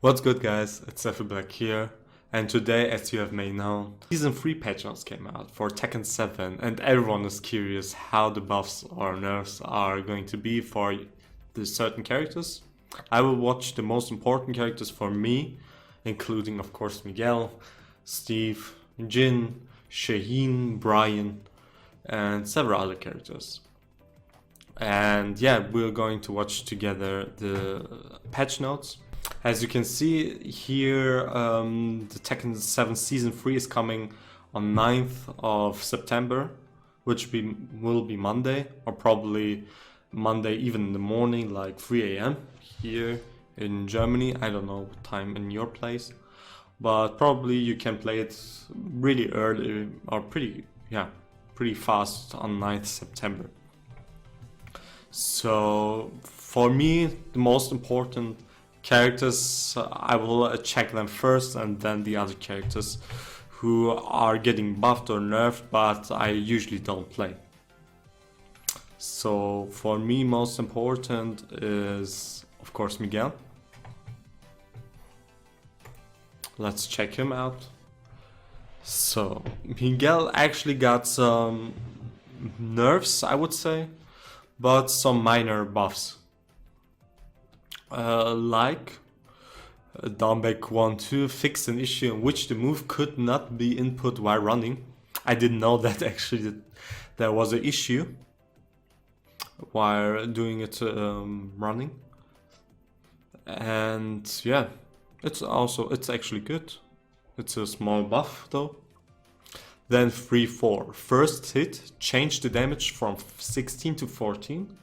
What's good, guys? It's Black here, and today, as you have may known, Season 3 Patch Notes came out for Tekken 7, and everyone is curious how the buffs or nerfs are going to be for the certain characters. I will watch the most important characters for me, including of course Miguel, Steve, Jin, Shaheen, Bryan, and several other characters. And yeah, we're going to watch together the patch notes. As you can see here, the Tekken 7 Season 3 is coming on 9th of September, which will be Monday, or probably Monday even in the morning, like 3 a.m. here in Germany. I don't know what time in your place, but probably you can play it really early or pretty fast on 9th September. So for me, the most important characters, I will check them first, and then the other characters who are getting buffed or nerfed, but I usually don't play. So for me, most important is of course Miguel. Let's check him out. So Miguel actually got some nerfs, I would say, but some minor buffs. Like down back 1-2 fixed an issue in which the move could not be input while running. I didn't know that actually that there was an issue while doing it running. And yeah, it's actually good. It's a small buff though. Then 3-4. First hit changed the damage from 16 to 14.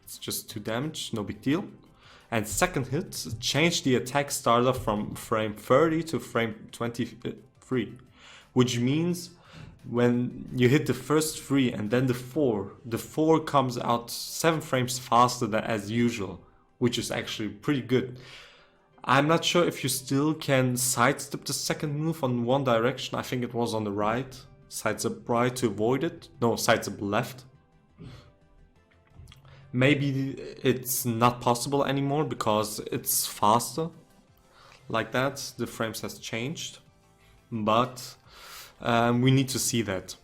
It's just 2 damage, no big deal. And second hit changed the attack starter from frame 30 to frame 23, which means when you hit the first 3 and then the 4 comes out 7 frames faster than as usual, which is actually pretty good. I'm not sure if you still can sidestep the second move on one direction. I think it was on the right. Sidestep right to avoid it. No, sidestep left. Maybe it's not possible anymore because it's faster. Like that, the frames has changed. But we need to see that.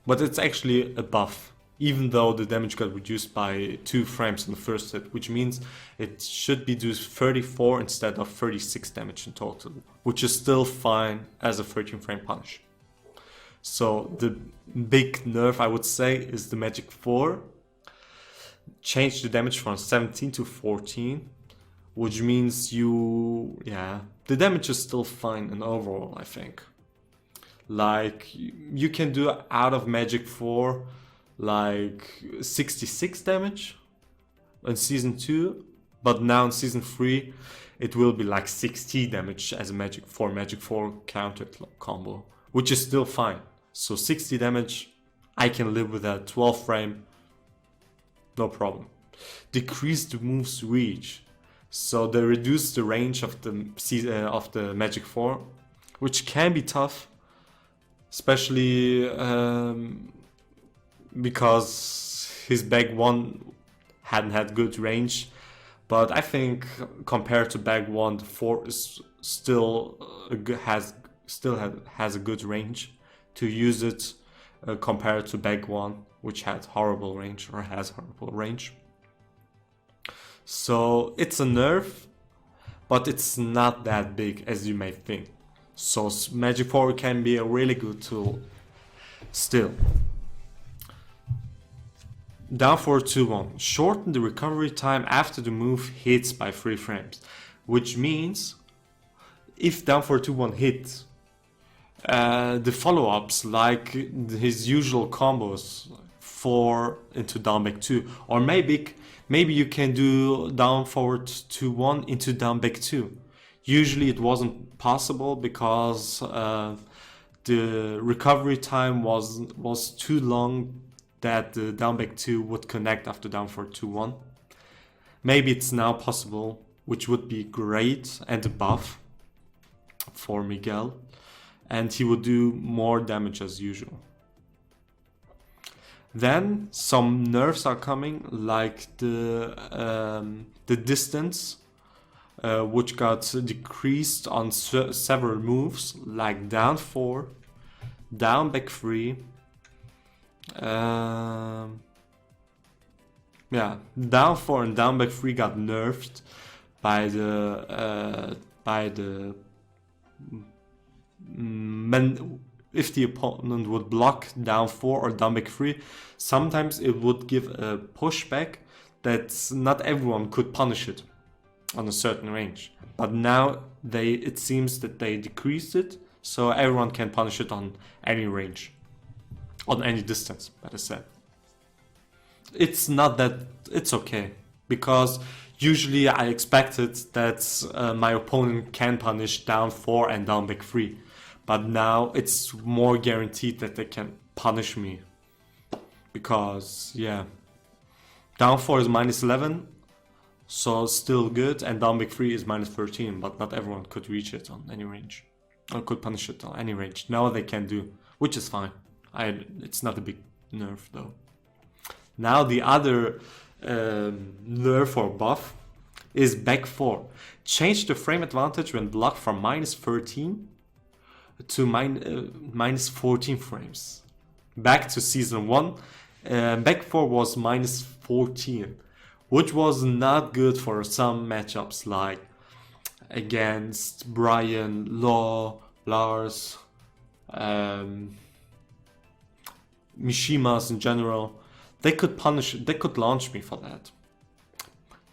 But it's actually a buff, even though the damage got reduced by 2 frames in the first hit, which means it should be do 34 instead of 36 damage in total, which is still fine as a 13 frame punish. So the big nerf, I would say, is the Magic 4. Change the damage from 17 to 14, which means the damage is still fine in overall, I think. Like, you can do out of Magic 4 like 66 damage in Season 2, but now in Season 3 it will be like 60 damage as a Magic 4 counter combo, which is still fine. So 60 damage, I can live with that. 12 frame, no problem. Decrease the move's reach, so they reduce the range of the Magic 4, which can be tough, especially because his Bag 1 hadn't had good range. But I think compared to Bag 1, the 4 is still has a good range to use it compared to Bag 1, which had horrible range or has horrible range. So it's a nerf, but it's not that big as you may think. So Magic 4 can be a really good tool still. Down forward 2-1. Shorten the recovery time after the move hits by 3 frames. Which means if down forward 2-1 hits, the follow-ups like his usual combos 4 into down back 2, or maybe you can do down forward 2-1 into down back 2. Usually it wasn't possible because the recovery time was too long that the down back 2 would connect after down forward 2-1. Maybe it's now possible, which would be great and a buff for Miguel, and he would do more damage as usual. Then some nerfs are coming, like the distance which got decreased on several moves, like down 4, down back 3. Yeah, down 4 and down back 3 got nerfed by the if the opponent would block down 4 or down back 3, sometimes it would give a pushback that not everyone could punish it on a certain range. But now it seems that they decreased it, so everyone can punish it on any range, on any distance, better said. It's not that, it's okay, because usually I expected that my opponent can punish down 4 and down back 3. But now it's more guaranteed that they can punish me. Because, yeah, down 4 is -11, so still good, and down back 3 is -13, but not everyone could reach it on any range. Or could punish it on any range. Now they can do, which is fine. It's not a big nerf though. Now the other nerf or buff is back 4. Change the frame advantage when blocked from -13 to -14 frames. Back to Season 1, back 4 was -14, which was not good for some matchups like against Bryan, Lars, Mishimas in general. They could launch me for that.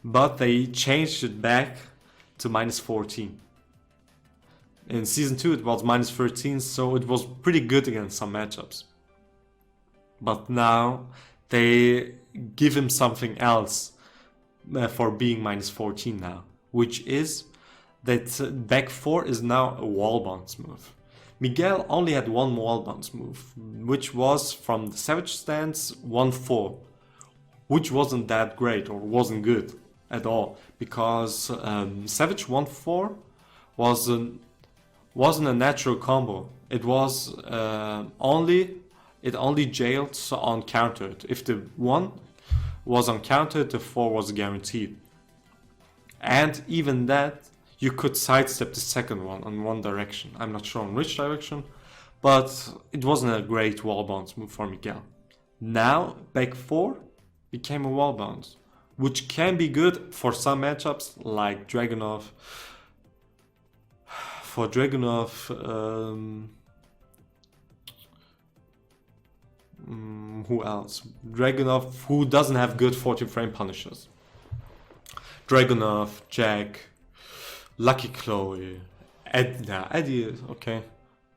But they changed it back to -14. In Season 2 it was -13, so it was pretty good against some matchups. But now they give him something else for being -14 now, which is that back 4 is now a wall bounce move. Miguel only had one wall bounce move, which was from the Savage stance 1-4, which wasn't that great or wasn't good at all, because Savage 1-4 wasn't a natural combo. It was only jailed on countered. If the 1 was uncountered, the 4 was guaranteed. And even that, you could sidestep the second one in one direction. I'm not sure in which direction, but it wasn't a great wall bounce move for Miguel. Now, back 4 became a wall bounce, which can be good for some matchups like Dragunov. For Dragunov, who else? Dragunov, who doesn't have good 14 frame punishers. Dragunov, Jack, Lucky Chloe, Eddie is okay,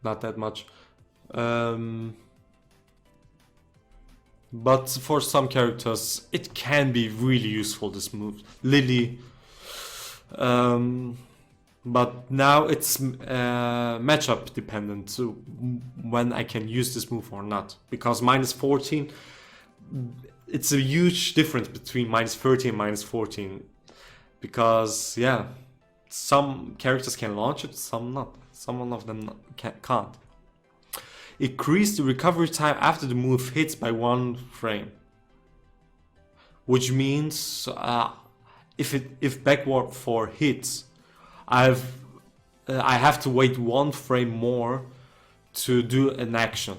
not that much. But for some characters, it can be really useful, this move. Lily. But now it's matchup dependent to when I can use this move or not. Because -14, it's a huge difference between -13 and -14. Because, yeah, some characters can launch it, some not. Some of them can't. Increase the recovery time after the move hits by 1 frame. Which means if backward 4 hits, I have to wait 1 frame more to do an action.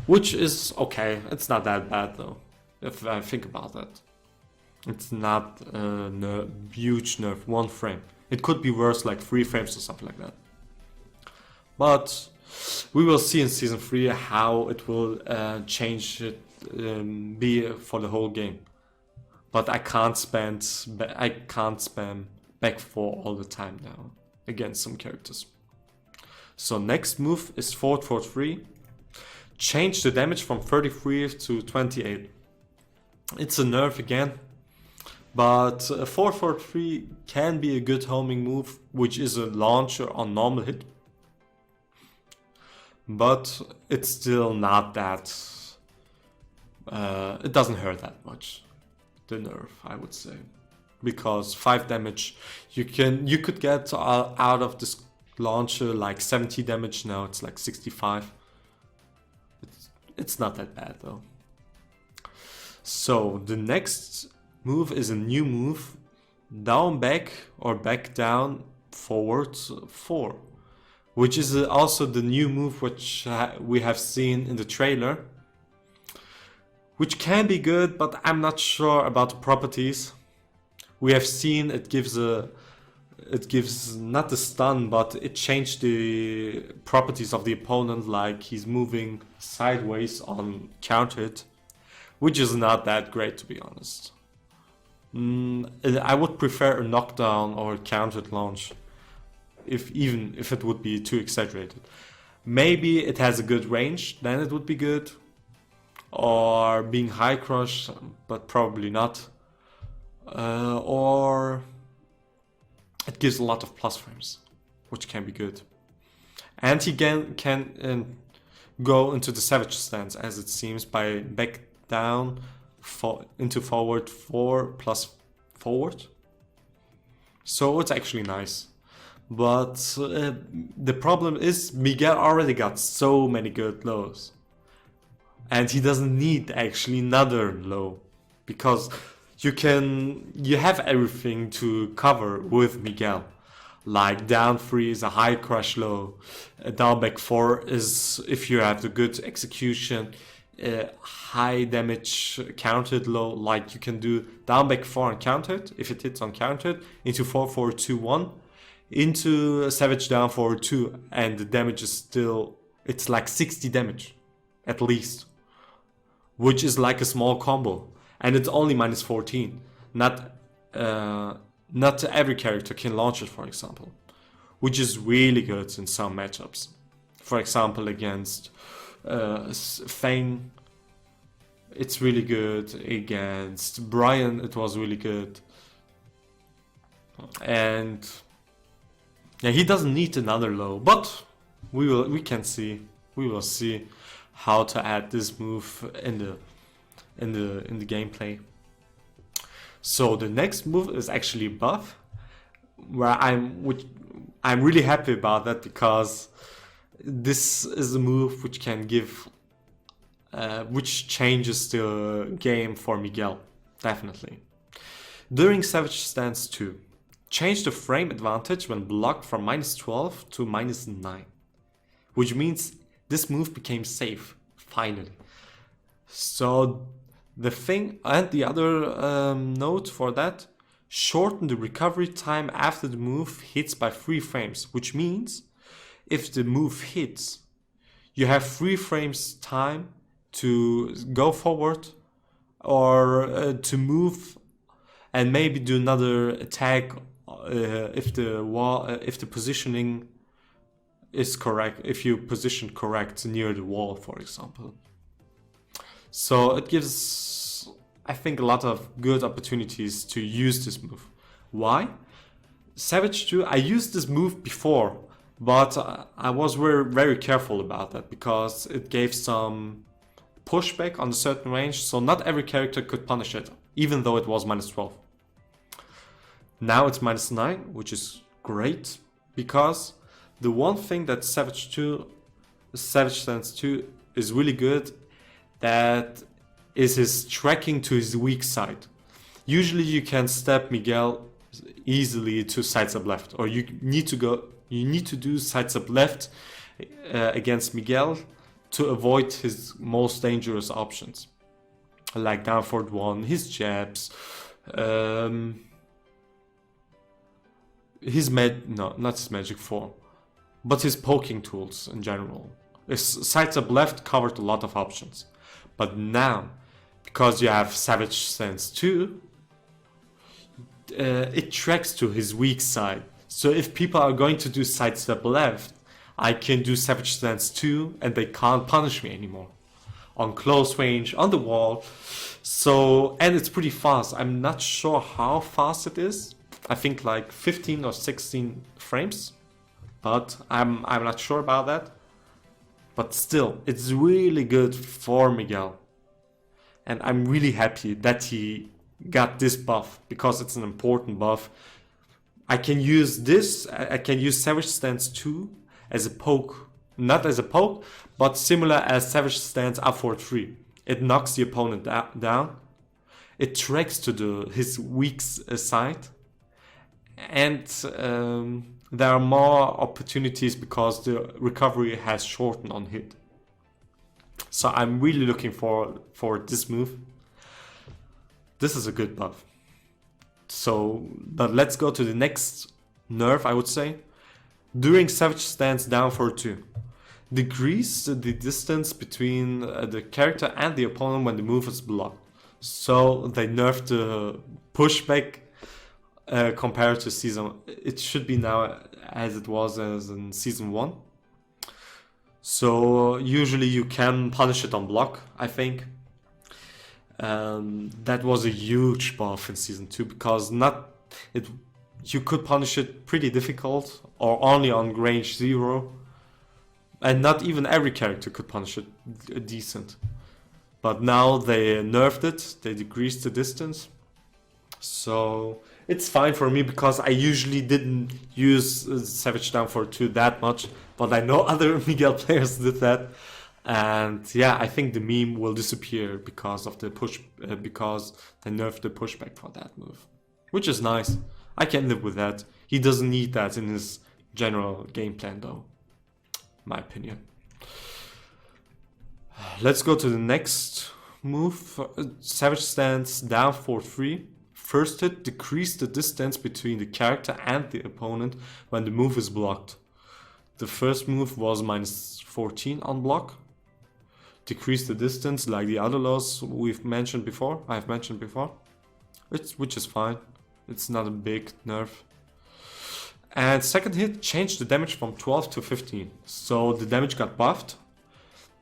Which is okay, it's not that bad though, if I think about that. It's not a huge nerf, 1 frame. It could be worse, like 3 frames or something like that. But we will see in Season 3 how it will change it, be for the whole game. But I can't spam back 4 all the time now against some characters. So next move is 4-4-3. Change the damage from 33 to 28. It's a nerf again. But 4-4-3 can be a good homing move, which is a launcher on normal hit. But it's still not that... it doesn't hurt that much, the nerf, I would say. Because 5 damage, you could get out of this launcher like 70 damage, now it's like 65. It's not that bad though. So the next move is a new move down back or back down forward 4, which is also the new move which we have seen in the trailer, which can be good, but I'm not sure about the properties. We have seen it gives not the stun, but it changed the properties of the opponent, like he's moving sideways on countered, which is not that great, to be honest. I would prefer a knockdown or a countered launch, even if it would be too exaggerated. Maybe it has a good range, then it would be good. Or being high crush, but probably not. Or it gives a lot of plus frames, which can be good. And he can go into the savage stance, as it seems, by back down into forward 4 plus forward. So it's actually nice. But the problem is Miguel already got so many good lows. And he doesn't need actually another low. Because you have everything to cover with Miguel. Like down 3 is a high crush low. Down back 4 is, if you have the good execution, high damage counted low, like you can do down back 4 uncountered if it hits uncountered, into 4-4-2-1, into savage down forward 2, and the damage is still, it's like 60 damage at least, which is like a small combo, and it's only minus 14. Not every character can launch it, for example, which is really good in some matchups. For example, against Fang, it's really good. Against Bryan, it was really good. And yeah, he doesn't need another low, but we will see how to add this move in the gameplay. So the next move is actually a buff, where I'm really happy about that, because this is a move which can give, which changes the game for Miguel, definitely. During Savage Stance 2, change the frame advantage when blocked from -12 to -9, which means this move became safe, finally. So the thing, and the other note for that, shorten the recovery time after the move hits by 3 frames, which means if the move hits, you have 3 frames time to go forward or to move and maybe do another attack if the positioning is correct, if you position correct near the wall, for example. So it gives, I think, a lot of good opportunities to use this move. Why? Savage 2, I used this move before, but I was very careful about that, because it gave some pushback on a certain range, so not every character could punish it, even though it was -12. Now it's -9, which is great, because the one thing that Savage Stance 2 is really good, that is his tracking to his weak side. Usually you can step Miguel easily to sidestep left, or you need to do sidestep left against Miguel to avoid his most dangerous options, like down forward 1, his jabs, not his magic 4, but his poking tools in general. His sidestep left covered a lot of options. But now, because you have Savage Stance 2, it tracks to his weak side. So if people are going to do sidestep left, I can do Savage Stance 2 and they can't punish me anymore. On close range, on the wall. So, and it's pretty fast. I'm not sure how fast it is. I think like 15 or 16 frames. But I'm not sure about that. But still, it's really good for Miguel. And I'm really happy that he got this buff, because it's an important buff. I can use this, I can use Savage Stance 2 as a poke. Not as a poke, but similar as Savage Stance up for 3. It knocks the opponent down. It tracks to his weak side. and there are more opportunities because the recovery has shortened on hit. So I'm really looking for this move. This is a good buff. So, but let's go to the next nerf, I would say. During Savage Stance down for 2. Decrease the distance between the character and the opponent when the move is blocked. So they nerfed the pushback compared to season. It should be now as it was as in season 1. So usually you can punish it on block, I think. That was a huge buff in season 2 because you could punish it pretty difficult or only on range 0, and not even every character could punish it decent. But now they nerfed it, they decreased the distance, so it's fine for me because I usually didn't use Savage Down for 2 that much, but I know other Miguel players did that. And yeah, I think the meme will disappear because of the because they nerfed the pushback for that move, which is nice. I can live with that. He doesn't need that in his general game plan, though, my opinion. Let's go to the next move. Savage Stance down for 3. First hit, decrease the distance between the character and the opponent when the move is blocked. The first move was -14 on block. Decrease the distance like the other laws I've mentioned before, which is fine. It's not a big nerf. And second hit changed the damage from 12 to 15, so the damage got buffed.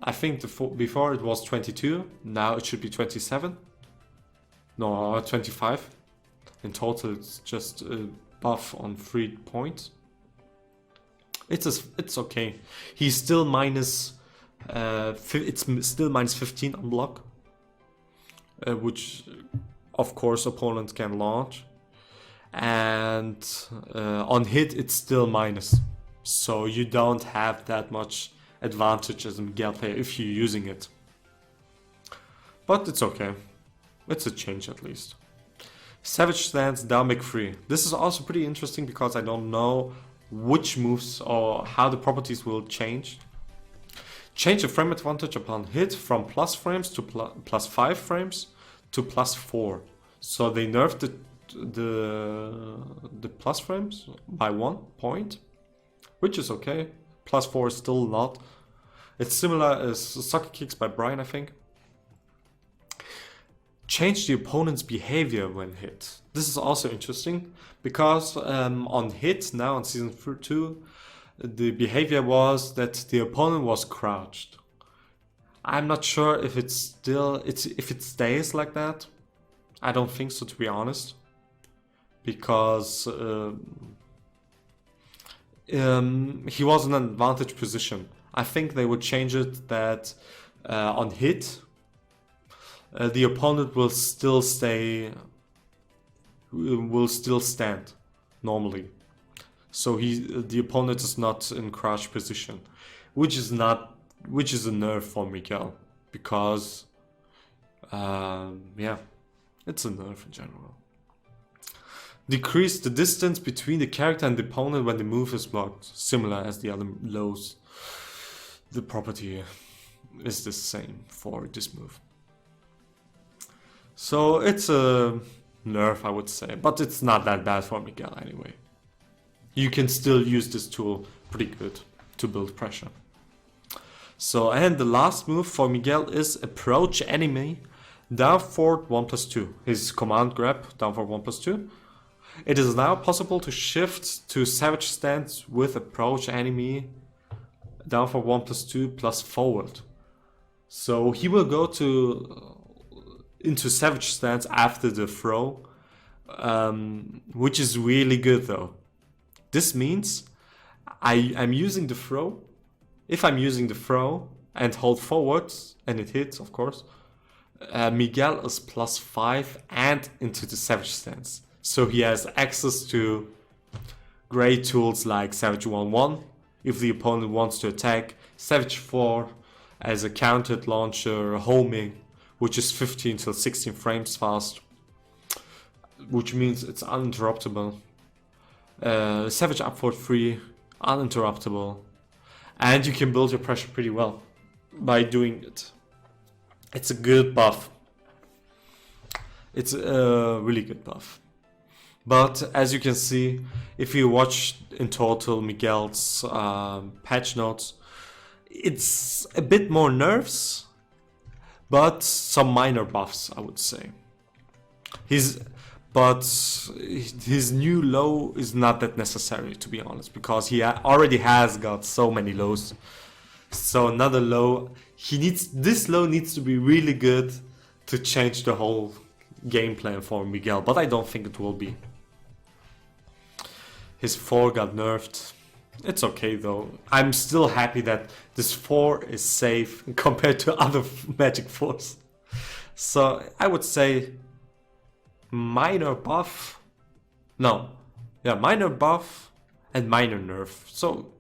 I think before it was 22, now it should be 27. No, 25. In total, it's just a buff on 3 points. It's okay. He's still it's still -15 on block, which of course opponents can launch, and on hit it's still minus, so you don't have that much advantage as a Miguel player if you're using it. But it's okay, it's a change at least. Savage Stance down back 3. This is also pretty interesting because I don't know which moves or how the properties will change. Change the frame advantage upon hit from plus frames to plus 5 frames to plus 4. So they nerfed the plus frames by 1 point, which is okay. Plus 4 is still not. It's similar as Soccer Kicks by Bryan, I think. Change the opponent's behavior when hit. This is also interesting because on hit now on season 2, the behavior was that the opponent was crouched. I'm not sure if it stays like that. I don't think so, to be honest, because he was in an advantage position. I think they would change it that on hit, the opponent will still stand normally. So the opponent is not in crouch position, which is a nerf for Miguel because yeah, it's a nerf in general. Decrease the distance between the character and the opponent when the move is blocked, similar as the other lows. The property is the same for this move. So it's a nerf, I would say, but it's not that bad for Miguel anyway. You can still use this tool pretty good to build pressure. So, and the last move for Miguel is approach enemy down forward 1+2. His command grab down forward 1+2. It is now possible to shift to Savage Stance with approach enemy down for 1+2 plus forward. So he will go into Savage Stance after the throw, which is really good though. This means I'm using the throw. If I'm using the throw and hold forward and it hits, of course, Miguel is +5 and into the Savage Stance. So he has access to great tools like Savage 1-1 if the opponent wants to attack, Savage 4 as a countered launcher, homing, which is 15 till 16 frames fast, which means it's uninterruptible. Savage up for 3, uninterruptible, and you can build your pressure pretty well by doing it. It's a good buff. It's a really good buff. But as you can see, if you watch in total Miguel's patch notes, it's a bit more nerfs, but some minor buffs, I would say. His new low is not that necessary, to be honest, because he already has got so many lows. So another low, this low needs to be really good to change the whole game plan for Miguel, but I don't think it will be. His 4 got nerfed. It's okay though. I'm still happy that this 4 is safe compared to other Magic 4s. So I would say minor buff. No. Yeah, minor buff and minor nerf. So,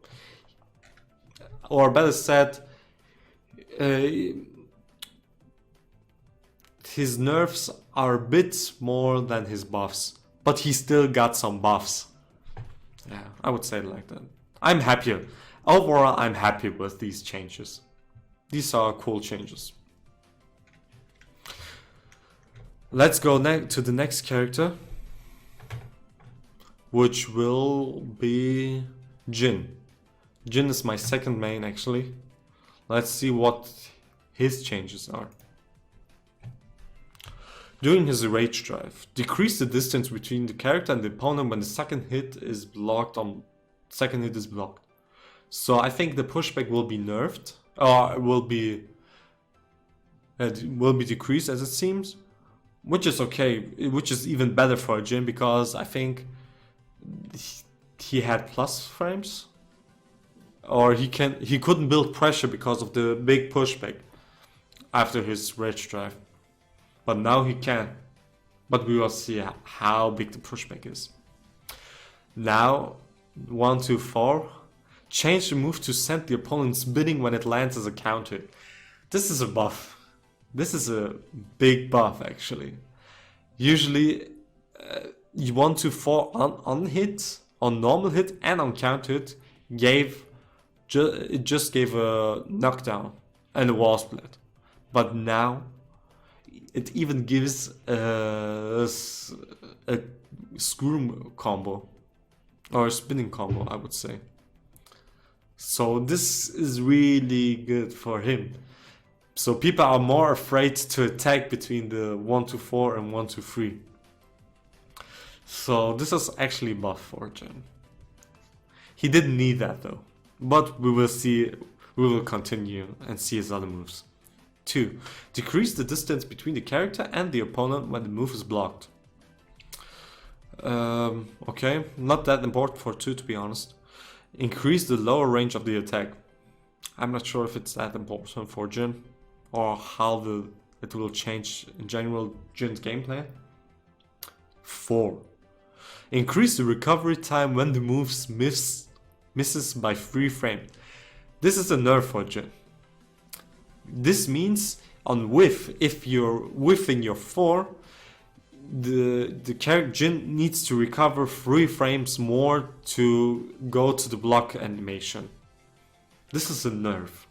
or better said, his nerfs are a bit more than his buffs, but he still got some buffs. Yeah, I would say it like that. I'm happier. Overall, I'm happy with these changes. These are cool changes. Let's go to the next character, which will be Jin. Jin is my second main, actually. Let's see what his changes are. During his rage drive, decrease the distance between the character and the opponent when the second hit is blocked. So I think the pushback will be nerfed, or will be decreased, as it seems, which is okay, which is even better for Jin, because I think he had plus frames, or he couldn't build pressure because of the big pushback after his rage drive. But now he can. But we will see how big the pushback is. Now, 1, 2, 4. Change the move to send the opponent's bidding when it lands as a counter. This is a buff. This is a big buff, actually. Usually, you 1, 2, 4 on hit, on normal hit, and on counter hit, it just gave a knockdown and a wall split. But now, it even gives a screw combo, or a spinning combo, I would say. So this is really good for him. So people are more afraid to attack between the 1, 2, 4 and 1, 2, 3. So this is actually a buff for Jin. He didn't need that though. But we will see, we will continue and see his other moves. 2. Decrease the distance between the character and the opponent when the move is blocked. Okay, not that important for 2, to be honest. Increase the lower range of the attack. I'm not sure if it's that important for Jin, or how it will change in general Jin's gameplay. 4. Increase the recovery time when the move misses by 3 frames. This is a nerf for Jin. This means on whiff, if you're whiffing your 4, the character Jin needs to recover 3 frames more to go to the block animation. This is a nerf.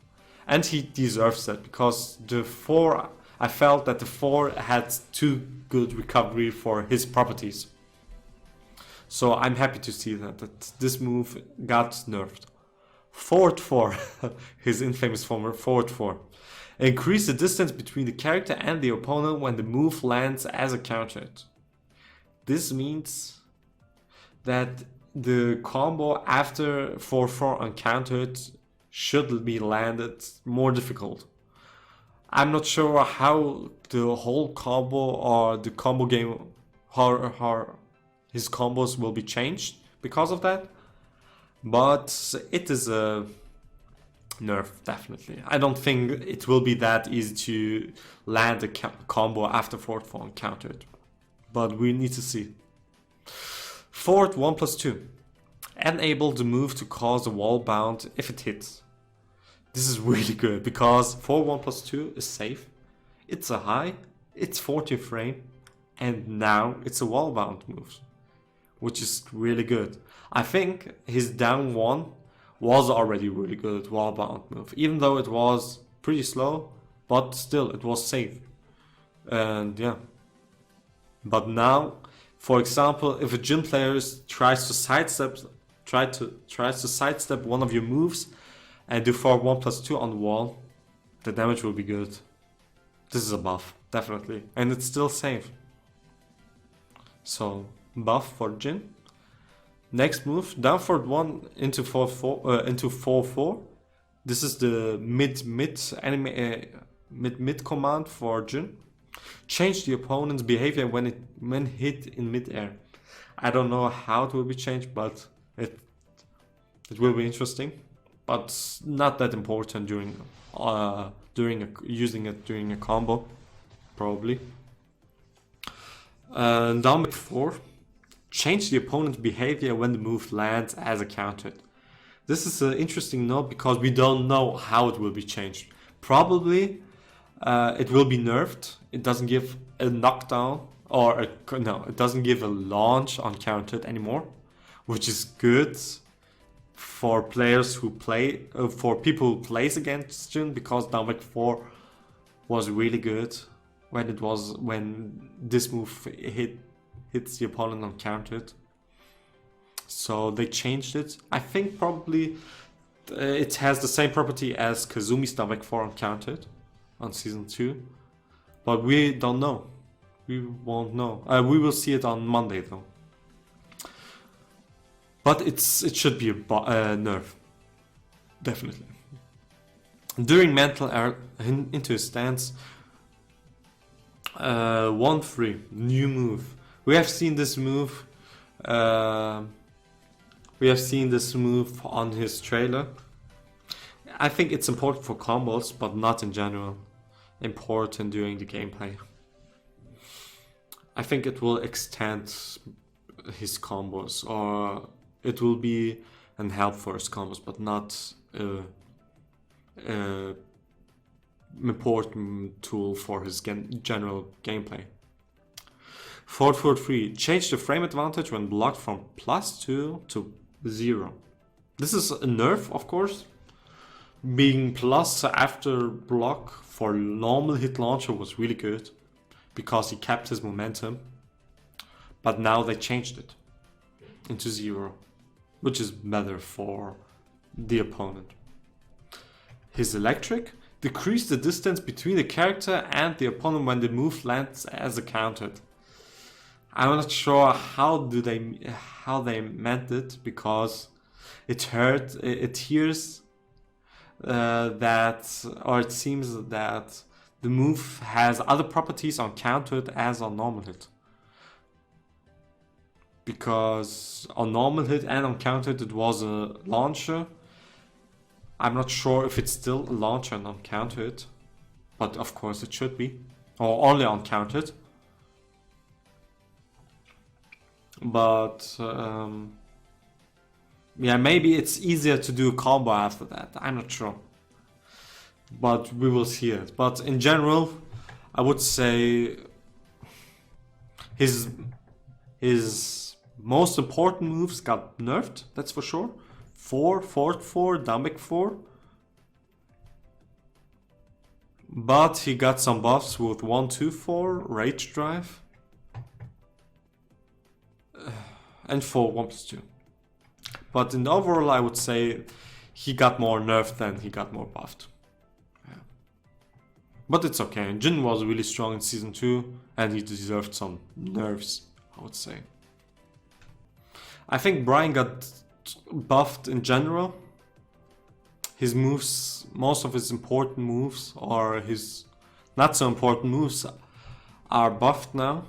And he deserves that, because the 4, I felt that the 4 had too good recovery for his properties. So I'm happy to see that this move got nerfed. Forward 4, his infamous forward 4. Increase the distance between the character and the opponent when the move lands as a counter hit. This means that the combo after 4-4 on counter hit should be landed more difficult. I'm not sure how the whole combo or the combo game, how his combos will be changed because of that, but it is a nerf, definitely. I don't think it will be that easy to land a combo after 4-4 on counter hit, but we need to see. 4th 1+2. Enable the move to cause a wall bound if it hits. This is really good, because 4 1+2 is safe, it's a high, it's 40 frame, and now it's a wall bound move, which is really good. I think his down 1 was already really good wall-bound move, even though it was pretty slow, but still it was safe. And yeah. But now, for example, if a Jin player tries to sidestep one of your moves and do forward 1+2 on the wall, the damage will be good. This is a buff, definitely, and it's still safe. So buff for Jin. Next move, down forward 1 into 4/4. This is the mid command for Jin. Change the opponent's behavior when hit in mid-air. I don't know how it will be changed, but it will be interesting. But not that important using it during a combo, probably. Down 4. Change the opponent's behavior when the move lands as a counter. This is an interesting note because we don't know how it will be changed. Probably it will be nerfed. It doesn't give a knockdown it doesn't give a launch on countered anymore, which is good for players who play, for people who plays against Jin, because down 4 was really good when this move hits the opponent uncountered. So they changed it. I think probably it has the same property as Kazumi's down 4 uncountered on Season 2. But we don't know. We won't know. We will see it on Monday though. But it should be a nerf. Definitely. During mental error into a stance. 1-3. New move. We have seen this move. On his trailer. I think it's important for combos, but not in general. Important during the gameplay. I think it will extend his combos, or it will be an help for his combos, but not important tool for his general gameplay. 4-4-3. Change the frame advantage when blocked from +2 to 0. This is a nerf, of course. Being plus after block for normal hit launcher was really good because he kept his momentum. But now they changed it into 0, which is better for the opponent. His electric. Decrease the distance between the character and the opponent when the move lands as a countered. I'm not sure how they meant it, because it hears that, or it seems that the move has other properties on countered as on normal hit. Because on normal hit and on countered it was a launcher. I'm not sure if it's still a launcher and on countered, but of course it should be, or only on countered. But yeah, maybe it's easier to do a combo after that. I'm not sure, but we will see it. But in general, I would say his most important moves got nerfed. That's for sure. 4-4-4, down 4. But he got some buffs with 1-2-4, Rage Drive, and 4-1+2. But in the overall, I would say he got more nerfed than he got more buffed. Yeah. But it's okay. Jin was really strong in Season 2, and he deserved some nerfs, I would say. I think Bryan got buffed in general. His moves, most of his important moves, or his not so important moves, are buffed now.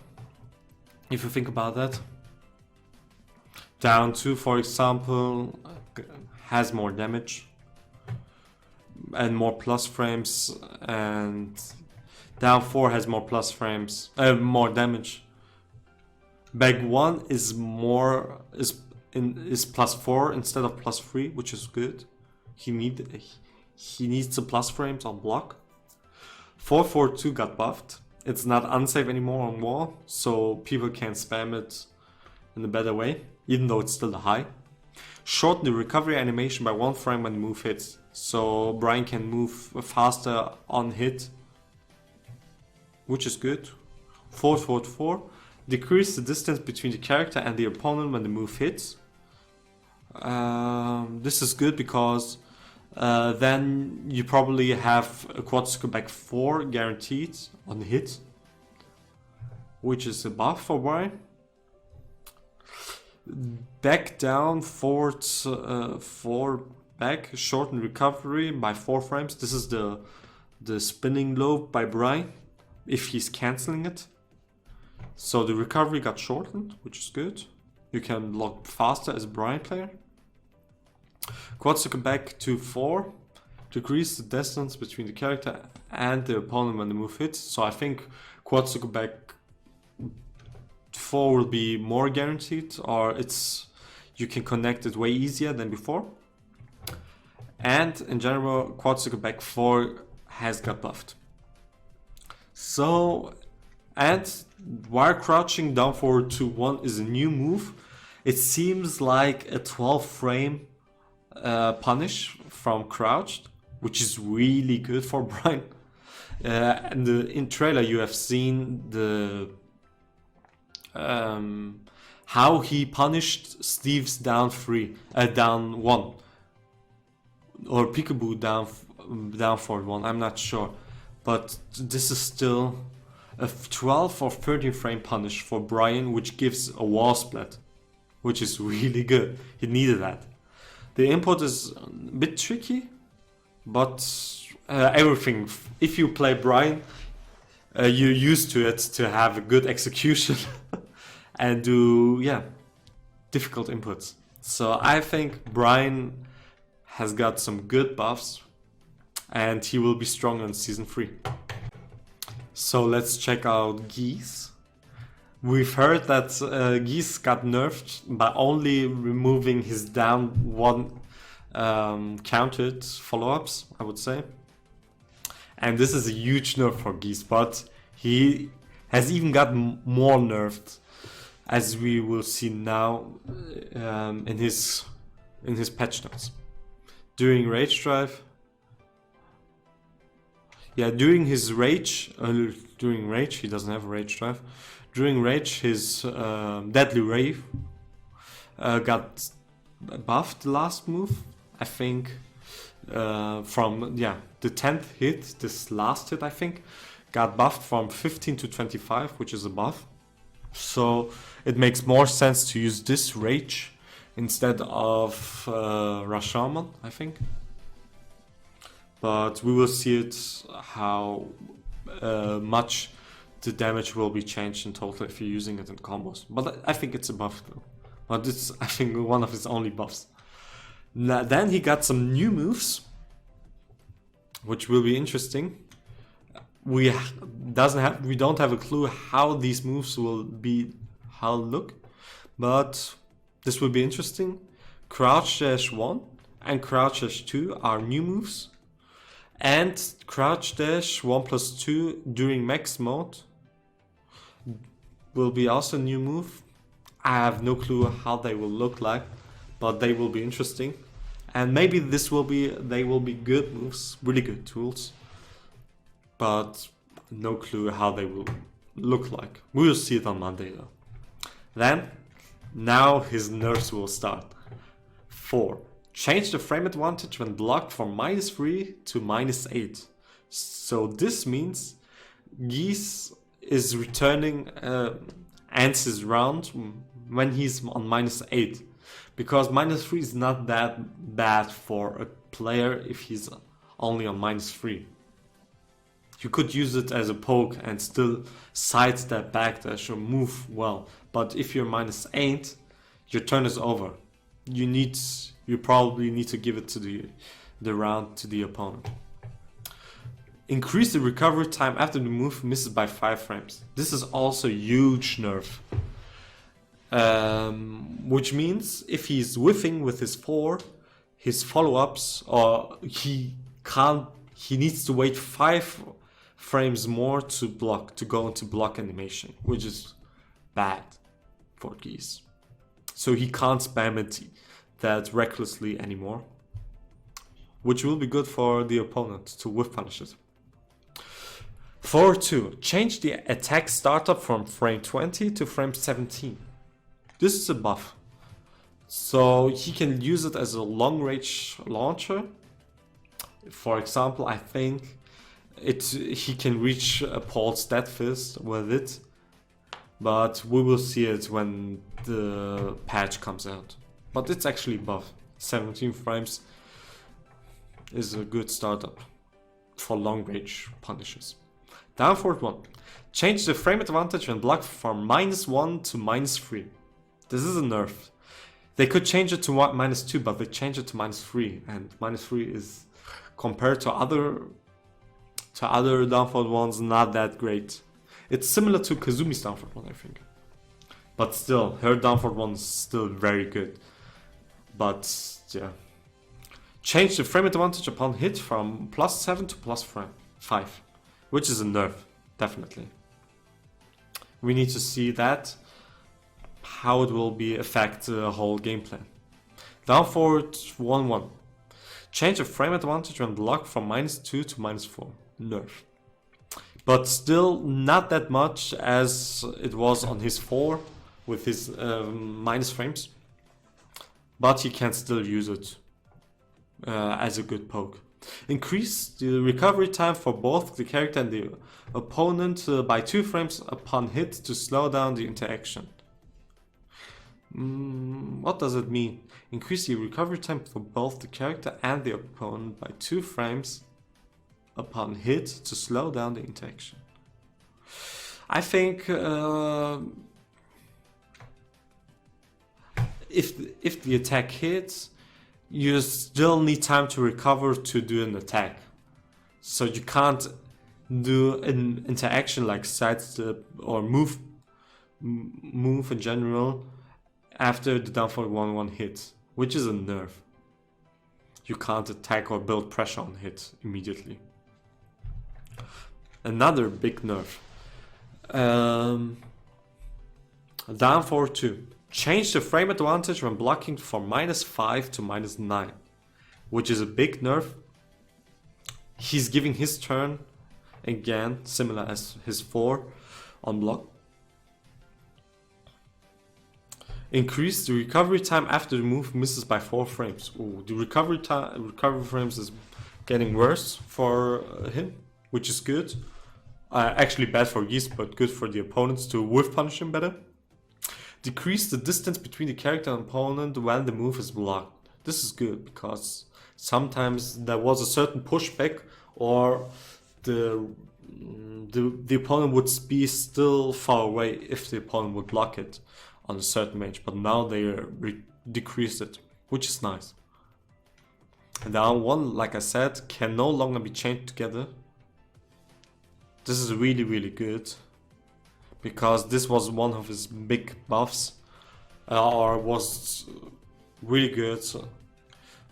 If you think about that. Down 2, for example, has more damage and more plus frames, and down 4 has more plus frames, more damage. Bag 1 is +4 instead of +3, which is good. He needs the plus frames on block. 4-4-2 got buffed. It's not unsafe anymore on wall, so people can spam it in a better way, even though it's still a high. Shorten the recovery animation by 1 frame when the move hits, so Bryan can move faster on hit, which is good. Forward, forward, forward. Decrease the distance between the character and the opponent when the move hits. This is good because then you probably have a quad circle back 4 guaranteed on hit, which is a buff for Bryan. Back down, forward, 4 back, shorten recovery by 4 frames. This is the spinning low by Bryan, if he's cancelling it. So the recovery got shortened, which is good. You can block faster as a Bryan player. Quad circle back to 4. Decrease the distance between the character and the opponent when the move hits. So I think quad circle back 4 will be more guaranteed, or you can connect it way easier than before. And in general, quad circle back 4 has got buffed. So, and wire crouching down forward to 1 is a new move. It seems like a 12 frame punish from crouched, which is really good for Bryan. And in trailer you have seen the how he punished Steve's down 1, or Peekaboo down forward 1. I'm not sure, but this is still a 12 or 13 frame punish for Bryan, which gives a wall split, which is really good. He needed that. The input is a bit tricky, but everything, if you play Bryan, you're used to it to have a good execution and do, difficult inputs. So I think Bryan has got some good buffs and he will be strong on Season 3. So let's check out Geese. We've heard that Geese got nerfed by only removing his down 1 counted follow-ups, I would say. And this is a huge nerf for Geese, but he has even gotten more nerfed, as we will see now in his patch notes. During Rage Drive, during his Rage, he doesn't have a Rage Drive. During Rage, his Deadly Rave got buffed the last move, I think, from the 10th hit, this last hit I think, got buffed from 15 to 25, which is a buff. So it makes more sense to use this Rage instead of Rashomon, I think. But we will see it how much the damage will be changed in total if you're using it in combos. But I think it's a buff though. But it's, I think, one of his only buffs. Now, then he got some new moves, which will be interesting. We don't have a clue how these moves will be, look, but this will be interesting. Crouch Dash 1 and Crouch Dash 2 are new moves, and Crouch Dash 1+2 during max mode will be also a new move. I have no clue how they will look like, but they will be interesting. And maybe they will be good moves, really good tools. But no clue how they will look like. We will see it on Monday though. Then, now his nerfs will start. 4. Change the frame advantage when blocked from -3 to -8. So this means Geese is returning ends his round when he's on -8. Because -3 is not that bad for a player if he's only on -3. You could use it as a poke and still sidestep backdash or move well. But if you're -8, your turn is over. You probably need to give it to the round to the opponent. Increase the recovery time after the move misses by 5 frames. This is also a huge nerf. Which means if he's whiffing with his 4, his follow-ups, or he needs to wait 5 frames more to go into block animation, which is bad for Geese. So he can't spam it that recklessly anymore, which will be good for the opponent to whiff punish it. 4-2. Change the attack startup from frame 20 to frame 17. This is a buff. So he can use it as a long range launcher. For example, I think he can reach Paul's Death Fist with it. But we will see it when the patch comes out. But it's actually buff. 17 frames is a good startup for long range punishes. Down forward 1. Change the frame advantage and block from -1 to -3. This is a nerf. They could change it to -2, but they changed it to -3, and -3 is, compared to other down forward ones, not that great. It's similar to Kazumi's down forward one, I think. But still, her down forward one is still very good. But yeah. Change the frame advantage upon hit from +7 to +5. Which is a nerf, definitely. We need to see that, how it will affect the whole game plan. Down forward 1-1. Change the frame advantage when block from -2 to -4. Nerf. But still not that much as it was on his 4 with his minus frames. But he can still use it as a good poke. Increase the recovery time for both the character and the opponent by 2 frames upon hit to slow down the interaction. What does it mean? Increase the recovery time for both the character and the opponent by 2 frames upon hit to slow down the interaction. I think if the attack hits, you still need time to recover to do an attack. So you can't do an interaction like sidestep or move in general after the down forward 1-1 hit, which is a nerf. You can't attack or build pressure on hit immediately. Another big nerf. Down forward 2. Change the frame advantage when blocking from -5 to -9, which is a big nerf. He's giving his turn again, similar as his 4 on block. Increase the recovery time after the move misses by 4 frames. Ooh, the recovery frames is getting worse for him, which is good. Actually bad for Geese, but good for the opponents to whiff punish him better. Decrease the distance between the character and opponent when the move is blocked. This is good because sometimes there was a certain pushback or the opponent would be still far away if the opponent would block it on a certain range, but now they decreased it, which is nice. And down 1, like I said, can no longer be chained together. This is really, really good, because this was one of his big buffs, or was really good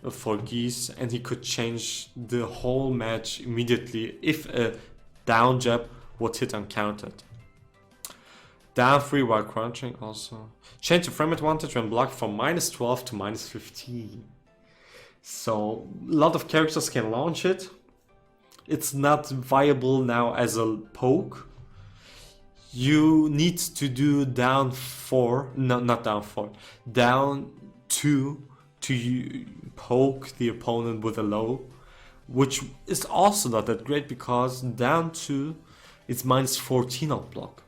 for Geese, and he could change the whole match immediately if a down jab would hit uncountered. Down 3 while crunching also. Change the frame advantage when blocked from -12 to -15. So a lot of characters can launch it. It's not viable now as a poke. You need to do down 4, no, not down 4, down 2 to poke the opponent with a low, which is also not that great because down 2 is -14 on block,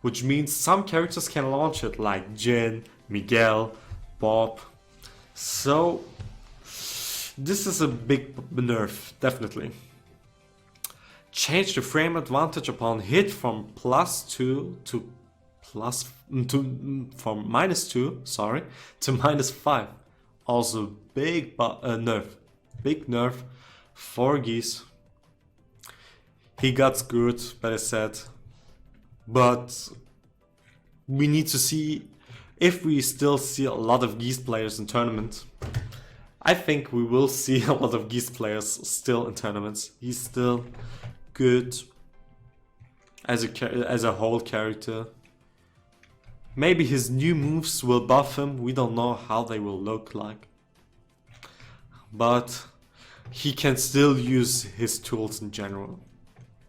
which means some characters can launch it like Jin, Miguel, Bob. So this is a big nerf, definitely. Change the frame advantage upon hit from +2 to from -2, sorry, to -5. Also big nerf. Big nerf for Geese. He got screwed, but I said. But we need to see if we still see a lot of Geese players in tournament. I think we will see a lot of Geese players still in tournaments. He's still good as a whole character. Maybe his new moves will buff him. We don't know how they will look like. But he can still use his tools in general.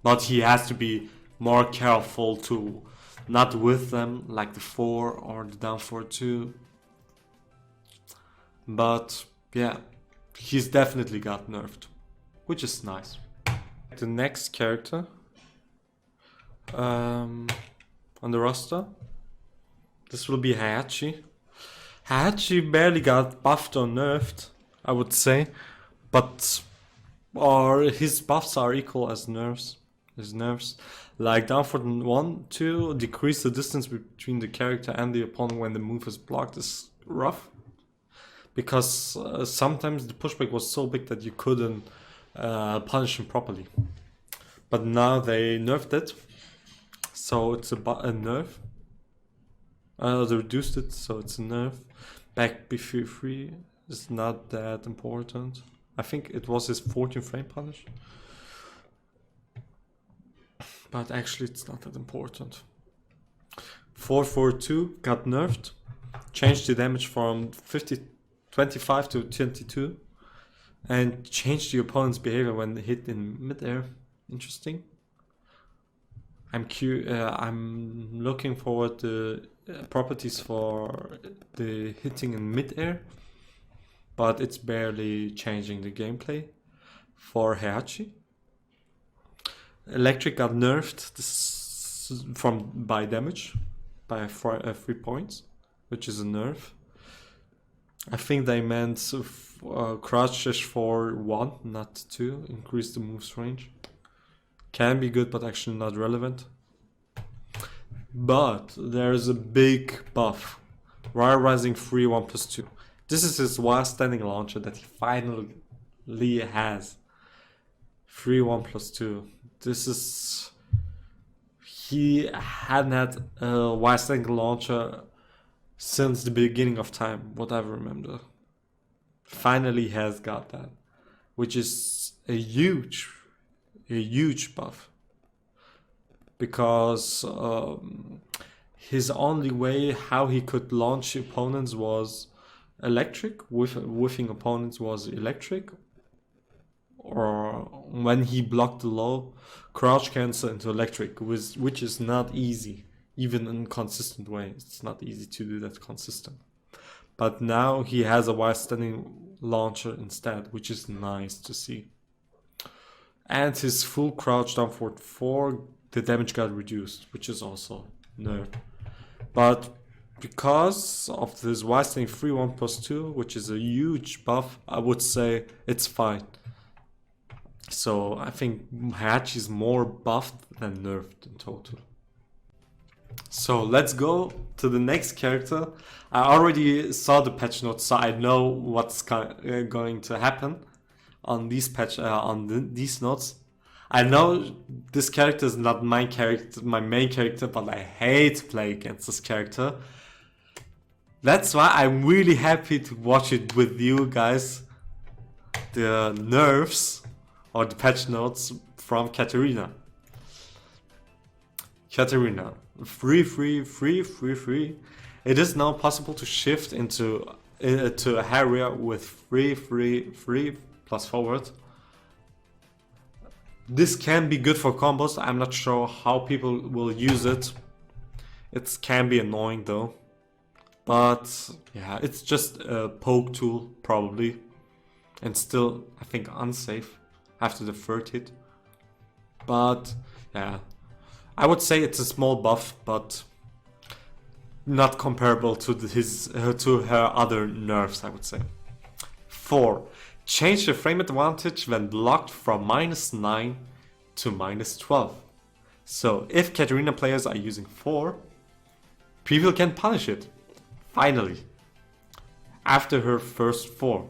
But he has to be more careful to not with them like the 4 or the down 4-2. But yeah, he's definitely got nerfed, which is nice. The next character on the roster, this will be Heihachi. Heihachi barely got buffed or nerfed, I would say, but his buffs are equal as nerfs. His nerfs, like down for 1-2, decrease the distance between the character and the opponent when the move is blocked is rough. Because sometimes the pushback was so big that you couldn't punish him properly. But now they nerfed it, so it's a nerf. They reduced it, so it's a nerf. Back B3 is not that important. I think it was his 14 frame punish. But actually it's not that important. 4-4-2 got nerfed. Changed the damage from 25 to 22. And changed the opponent's behavior when hit in midair. Interesting. I'm looking forward to properties for the hitting in midair. But it's barely changing the gameplay for Heihachi. Electric got nerfed by damage by 3 points, which is a nerf. I think they meant crouch dash for 1, not 2, increase the move's range. Can be good, but actually not relevant. But there's a big buff. Rare Rising 3 1+2. This is his last standing launcher that he finally has. 3 1+2. This is... He hadn't had a wide standing launcher since the beginning of time, what I remember. Finally has got that, which is a huge buff. Because his only way how he could launch opponents was electric, whiffing opponents was electric, or when he blocked the low, crouch cancel into electric, which is not easy, even in consistent way. It's not easy to do that consistent. But now he has a wide standing launcher instead, which is nice to see. And his full crouch down forward 4, the damage got reduced, which is also nerf. But because of this wide standing 3 1+2, which is a huge buff, I would say it's fine. So I think Heihachi is more buffed than nerfed in total. So let's go to the next character. I already saw the patch notes, so I know what's going to happen on these these notes. I know this character is not my main character, but I hate to play against this character. That's why I'm really happy to watch it with you guys. The nerfs or the patch notes from Katarina. Katarina, 3-3-3-3-3. It is now possible to shift into to a area with 3-3-3 plus forward. This can be good for combos. I'm not sure how people will use it. It can be annoying though. But yeah, it's just a poke tool probably. And still, I think, unsafe after the third hit. But yeah, I would say it's a small buff, but not comparable to her other nerfs, I would say. 4. Change the frame advantage when blocked from -9 to -12. So if Katarina players are using 4, people can punish it. Finally. After her first 4.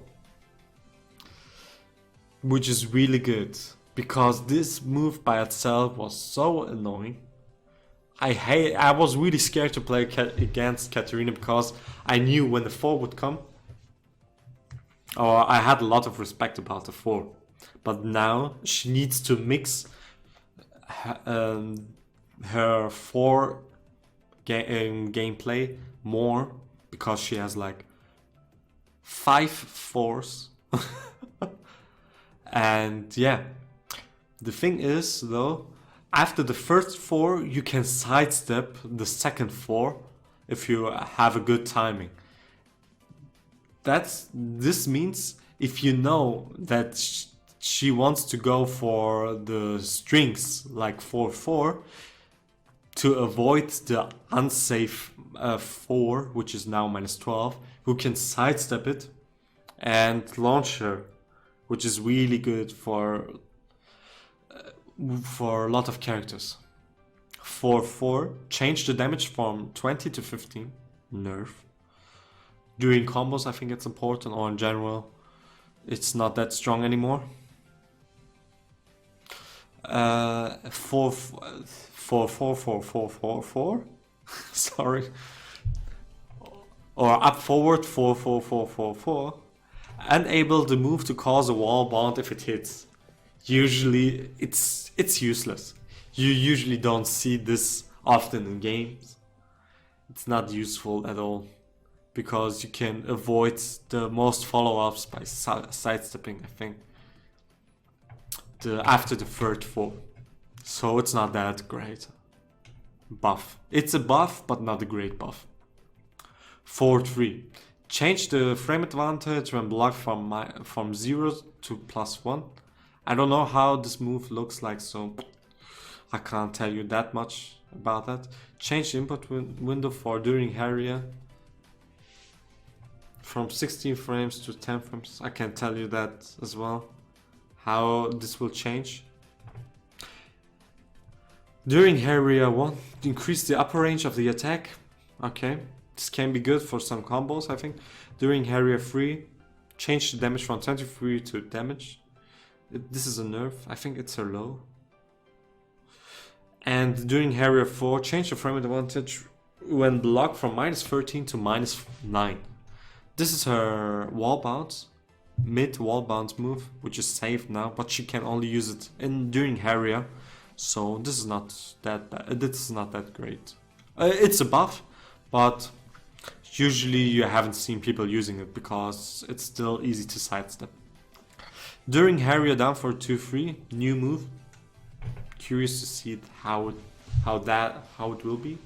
Which is really good. Because this move by itself was so annoying. I was really scared to play against Katarina because I knew when the 4 would come. Or I had a lot of respect about the 4. But now she needs to mix her 4 gameplay more because she has like 5 fours. And yeah, the thing is though, after the first 4 you can sidestep the second 4 if you have a good timing. This means if you know that she wants to go for the strings like 4-4 to avoid the unsafe 4, which is now -12, who can sidestep it and launch her, which is really good for a lot of characters. 4-4, change the damage from 20 to 15, nerf. During combos I think it's important, or in general it's not that strong anymore. 4-4-4-4-4-4 sorry, or up forward 4-4-4-4-4. Unable the move to cause a wall bound if it hits. Usually it's useless. You usually don't see this often in games. It's not useful at all because you can avoid the most follow-ups by sidestepping, I think, after the third 4. So it's not that great buff. It's a buff, but not a great buff. 4-3. Change the frame advantage when blocked from 0 to +1. I don't know how this move looks like, so I can't tell you that much about that. Change the input window for during area from 16 frames to 10 frames. I can tell you that as well, how this will change. During area 1, increase the upper range of the attack. Okay, this can be good for some combos, I think. During area 3, change the damage from 23 to damage. This is a nerf, I think it's a low. And during area 4, change the frame advantage when blocked from -13 to -9. This is her wall bounce, mid wall bounce move, which is safe now, but she can only use it during area. So this is not that bad. This is not that great. It's a buff, but usually you haven't seen people using it because it's still easy to sidestep. During area down for 2-3, new move. Curious to see how it will be.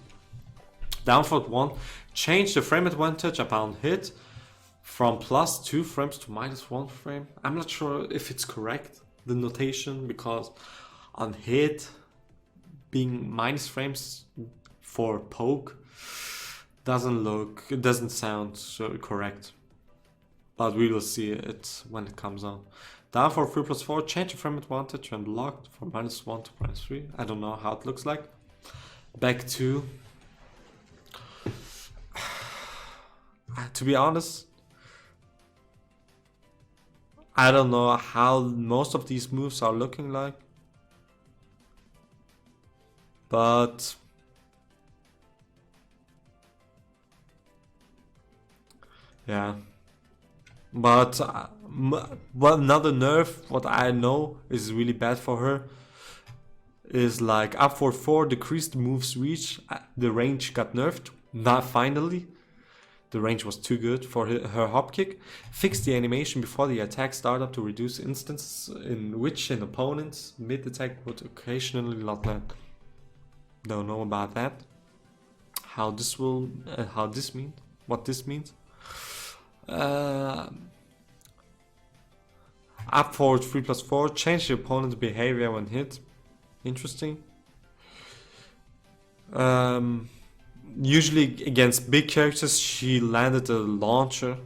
Down for 1, change the frame advantage upon hit from +2 frames to -1 frame. I'm not sure if it's correct, the notation, because on hit being minus frames for poke doesn't sound so correct. But we will see it when it comes on. Down for 3+4, change the frame advantage when blocked from -1 to -3. I don't know how it looks like. Back to be honest, I don't know how most of these moves are looking like. But yeah. But another nerf, what I know is really bad for her, is like up for 4, decreased moves reach. The range got nerfed. Not finally. The range was too good for her hop kick. Fix the animation before the attack startup to reduce instances in which an opponent's mid attack would occasionally not land. Don't know about that. What this means. Up forward 3+4, change the opponent's behavior when hit. Interesting. Usually against big characters she landed a launcher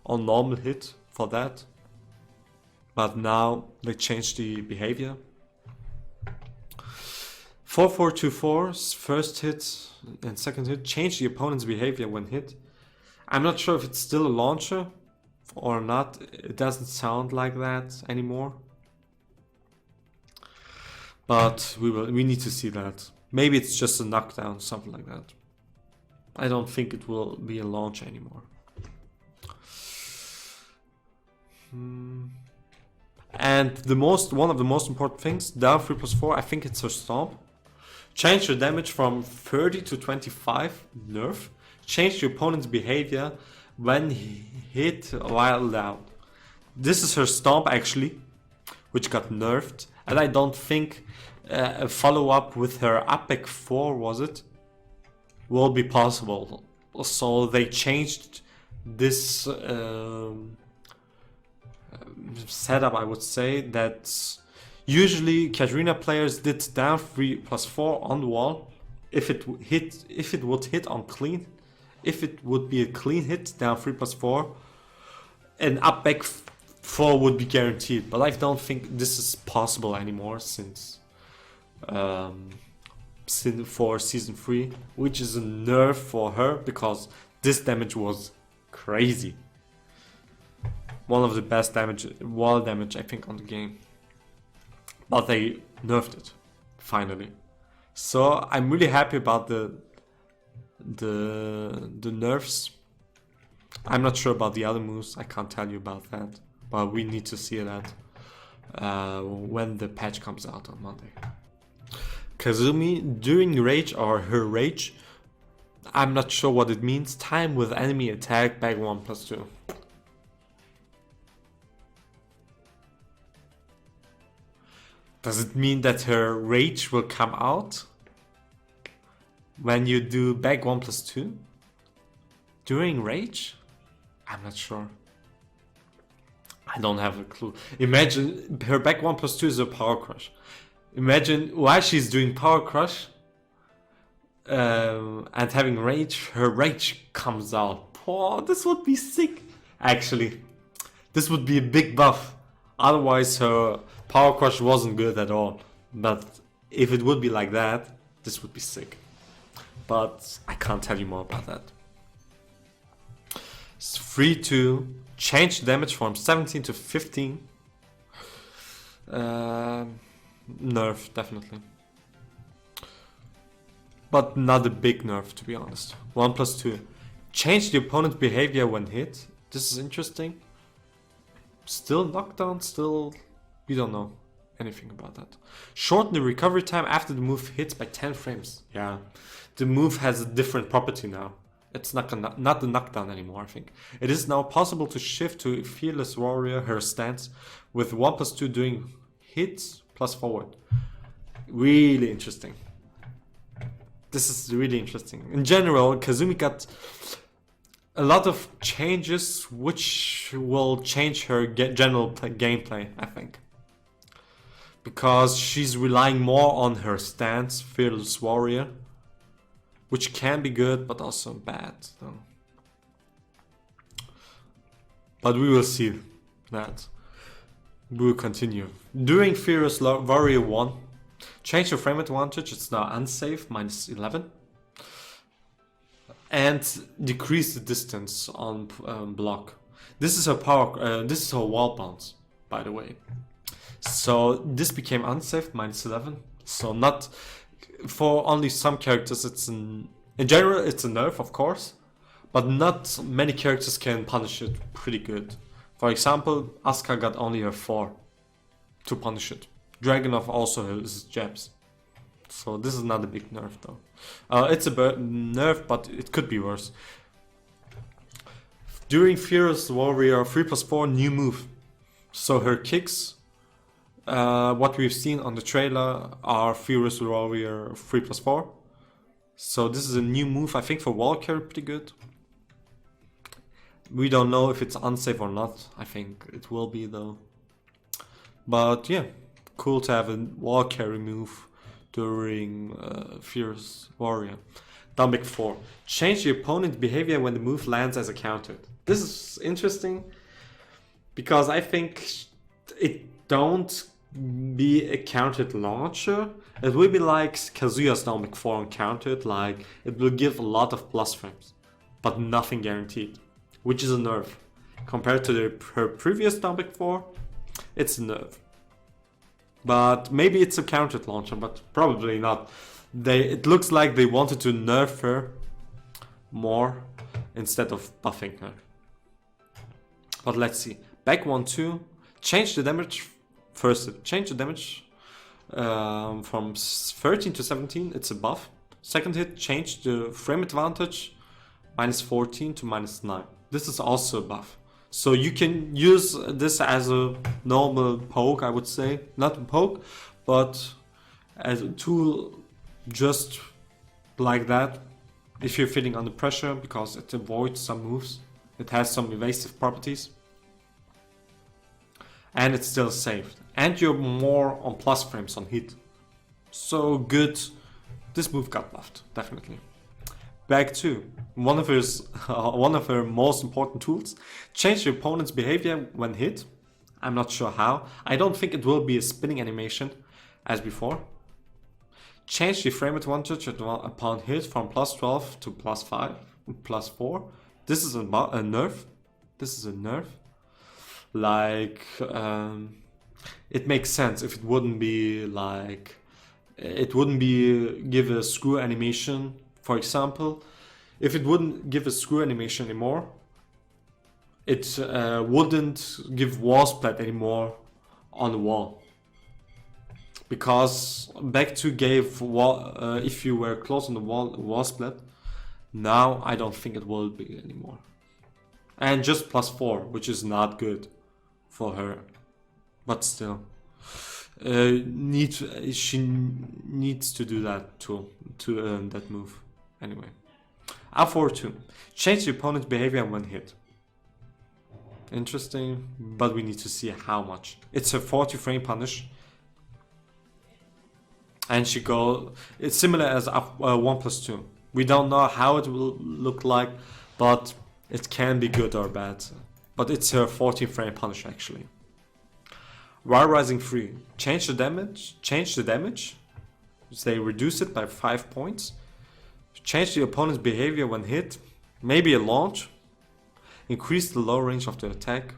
on normal hit for that. But now they changed the behavior. 4-4-2-4's first hit and second hit change the opponent's behavior when hit. I'm not sure if it's still a launcher or not. It doesn't sound like that anymore. But we need to see that. Maybe it's just a knockdown, something like that. I don't think it will be a launch anymore. And one of the most important things, down 3+4, I think it's her stomp. Change your damage from 30 to 25, nerf. Change your opponent's behavior when hit while down. This is her stomp actually, which got nerfed. And I don't think a follow-up with her Apex 4, was it? Will be possible. So they changed this setup, I would say, that usually Katarina players did down 3+4 on the wall if it would hit on clean. If it would be a clean hit, down 3+4, and up back 4 would be guaranteed. But I don't think this is possible anymore since for Season 3, which is a nerf for her because this damage was crazy. One of the best wall damage I think on the game. But they nerfed it, finally. So I'm really happy about the nerfs. I'm not sure about the other moves, I can't tell you about that. But we need to see that when the patch comes out on Monday. Kazumi, during rage or her rage, I'm not sure what it means. Time with enemy attack, back 1+2. Does it mean that her rage will come out when you do back 1+2 during rage? I'm not sure. I don't have a clue. Imagine her back 1+2 is a power crush. Imagine while she's doing power crush and having rage, her rage comes out. Oh, this would be sick. Actually, this would be a big buff. Otherwise, her power crush wasn't good at all. But if it would be like that, this would be sick. But I can't tell you more about that. It's 3-2. Change damage from 17 to 15. Nerf, definitely. But not a big nerf, to be honest. 1+2. Change the opponent's behavior when hit. This is interesting. Still knockdown, still... We don't know anything about that. Shorten the recovery time after the move hits by 10 frames. Yeah, the move has a different property now. It's not the knockdown anymore, I think. It is now possible to shift to Fearless Warrior, her stance, with 1+2 doing hits plus forward. Really interesting. This is really interesting. In general, Kazumi got a lot of changes which will change her general gameplay, I think. Because she's relying more on her stance, Fearless Warrior, which can be good but also bad. So. But we will see that. We will continue. During Fearless Warrior 1, change your frame advantage, it's now unsafe, -11. And decrease the distance on block. This is her power. This is her wall bounce, by the way. So this became unsafe, -11. So not for only some characters. It's in general it's a nerf, of course, but not many characters can punish it pretty good. For example, Asuka got only a 4 to punish it. Dragunov also has jabs. So this is not a big nerf though. It's a nerf, but it could be worse. During Fearless Warrior 3+4, new move. So her kicks, what we've seen on the trailer, are Fearless Warrior 3+4. So this is a new move, I think for wall carry pretty good. We don't know if it's unsafe or not. I think it will be though. But yeah, cool to have a wall carry move during Fearless Warrior. Down 4. Change the opponent's behavior when the move lands as a counter. This is interesting because I think it don't be a countered launcher. It will be like Kazuya's down 4 on countered, like it will give a lot of plus frames, but nothing guaranteed, which is a nerf. Compared to her previous down 4, it's a nerf. But maybe it's a countered launcher, but probably not. It looks like they wanted to nerf her more instead of buffing her. But let's see. Back 1-2. Change the damage. First, change the damage from 13 to 17, it's a buff. Second hit changed the frame advantage -14 to -9. This is also a buff. So you can use this as a normal poke, I would say. Not a poke, but as a tool just like that. If you're feeling under pressure, because it avoids some moves. It has some evasive properties. And it's still saved. And you're more on plus frames on hit. So good. This move got buffed, definitely. Back to one of her most important tools. Change your opponent's behavior when hit. I'm not sure how. I don't think it will be a spinning animation as before. Change the frame advantage upon hit from +12 to +5, +4. This is a nerf. This is a nerf. Like, it makes sense if it wouldn't be like, it wouldn't be give a screw animation, for example. If it wouldn't give a screw animation anymore, it wouldn't give wall splat anymore on the wall. Because back to gave wall, if you were close on the wall splat. Now I don't think it will be anymore. And just +4, which is not good for her. But still, she needs to do that to earn that move. Anyway, R4-2. Change the opponent's behavior when hit. Interesting, but we need to see how much. It's a 40 frame punish. And it's similar as 1+2. We don't know how it will look like, but it can be good or bad. But it's her 14 frame punish actually. While rising 3, change the damage. They reduce it by 5 points. Change the opponent's behavior when hit. Maybe a launch. Increase the low range of the attack.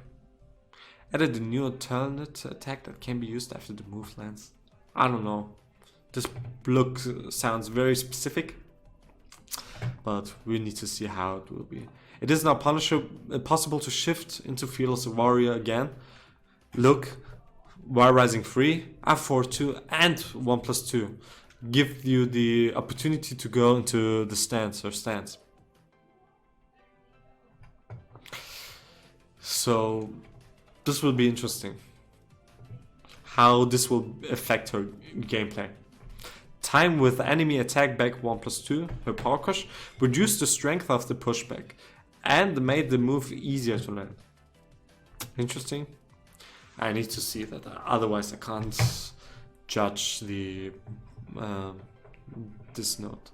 Added a new alternate attack that can be used after the move lands. I don't know. This look sounds very specific, but we need to see how it will be. It is now possible to shift into Fearless Warrior again. Look, while rising 3, R4-2 and 1+2 give you the opportunity to go into the stance. So this will be interesting. How this will affect her gameplay. Time with enemy attack back 1+2, her power crush, reduced the strength of the pushback and made the move easier to land. Interesting. I need to see that, otherwise I can't judge the this note.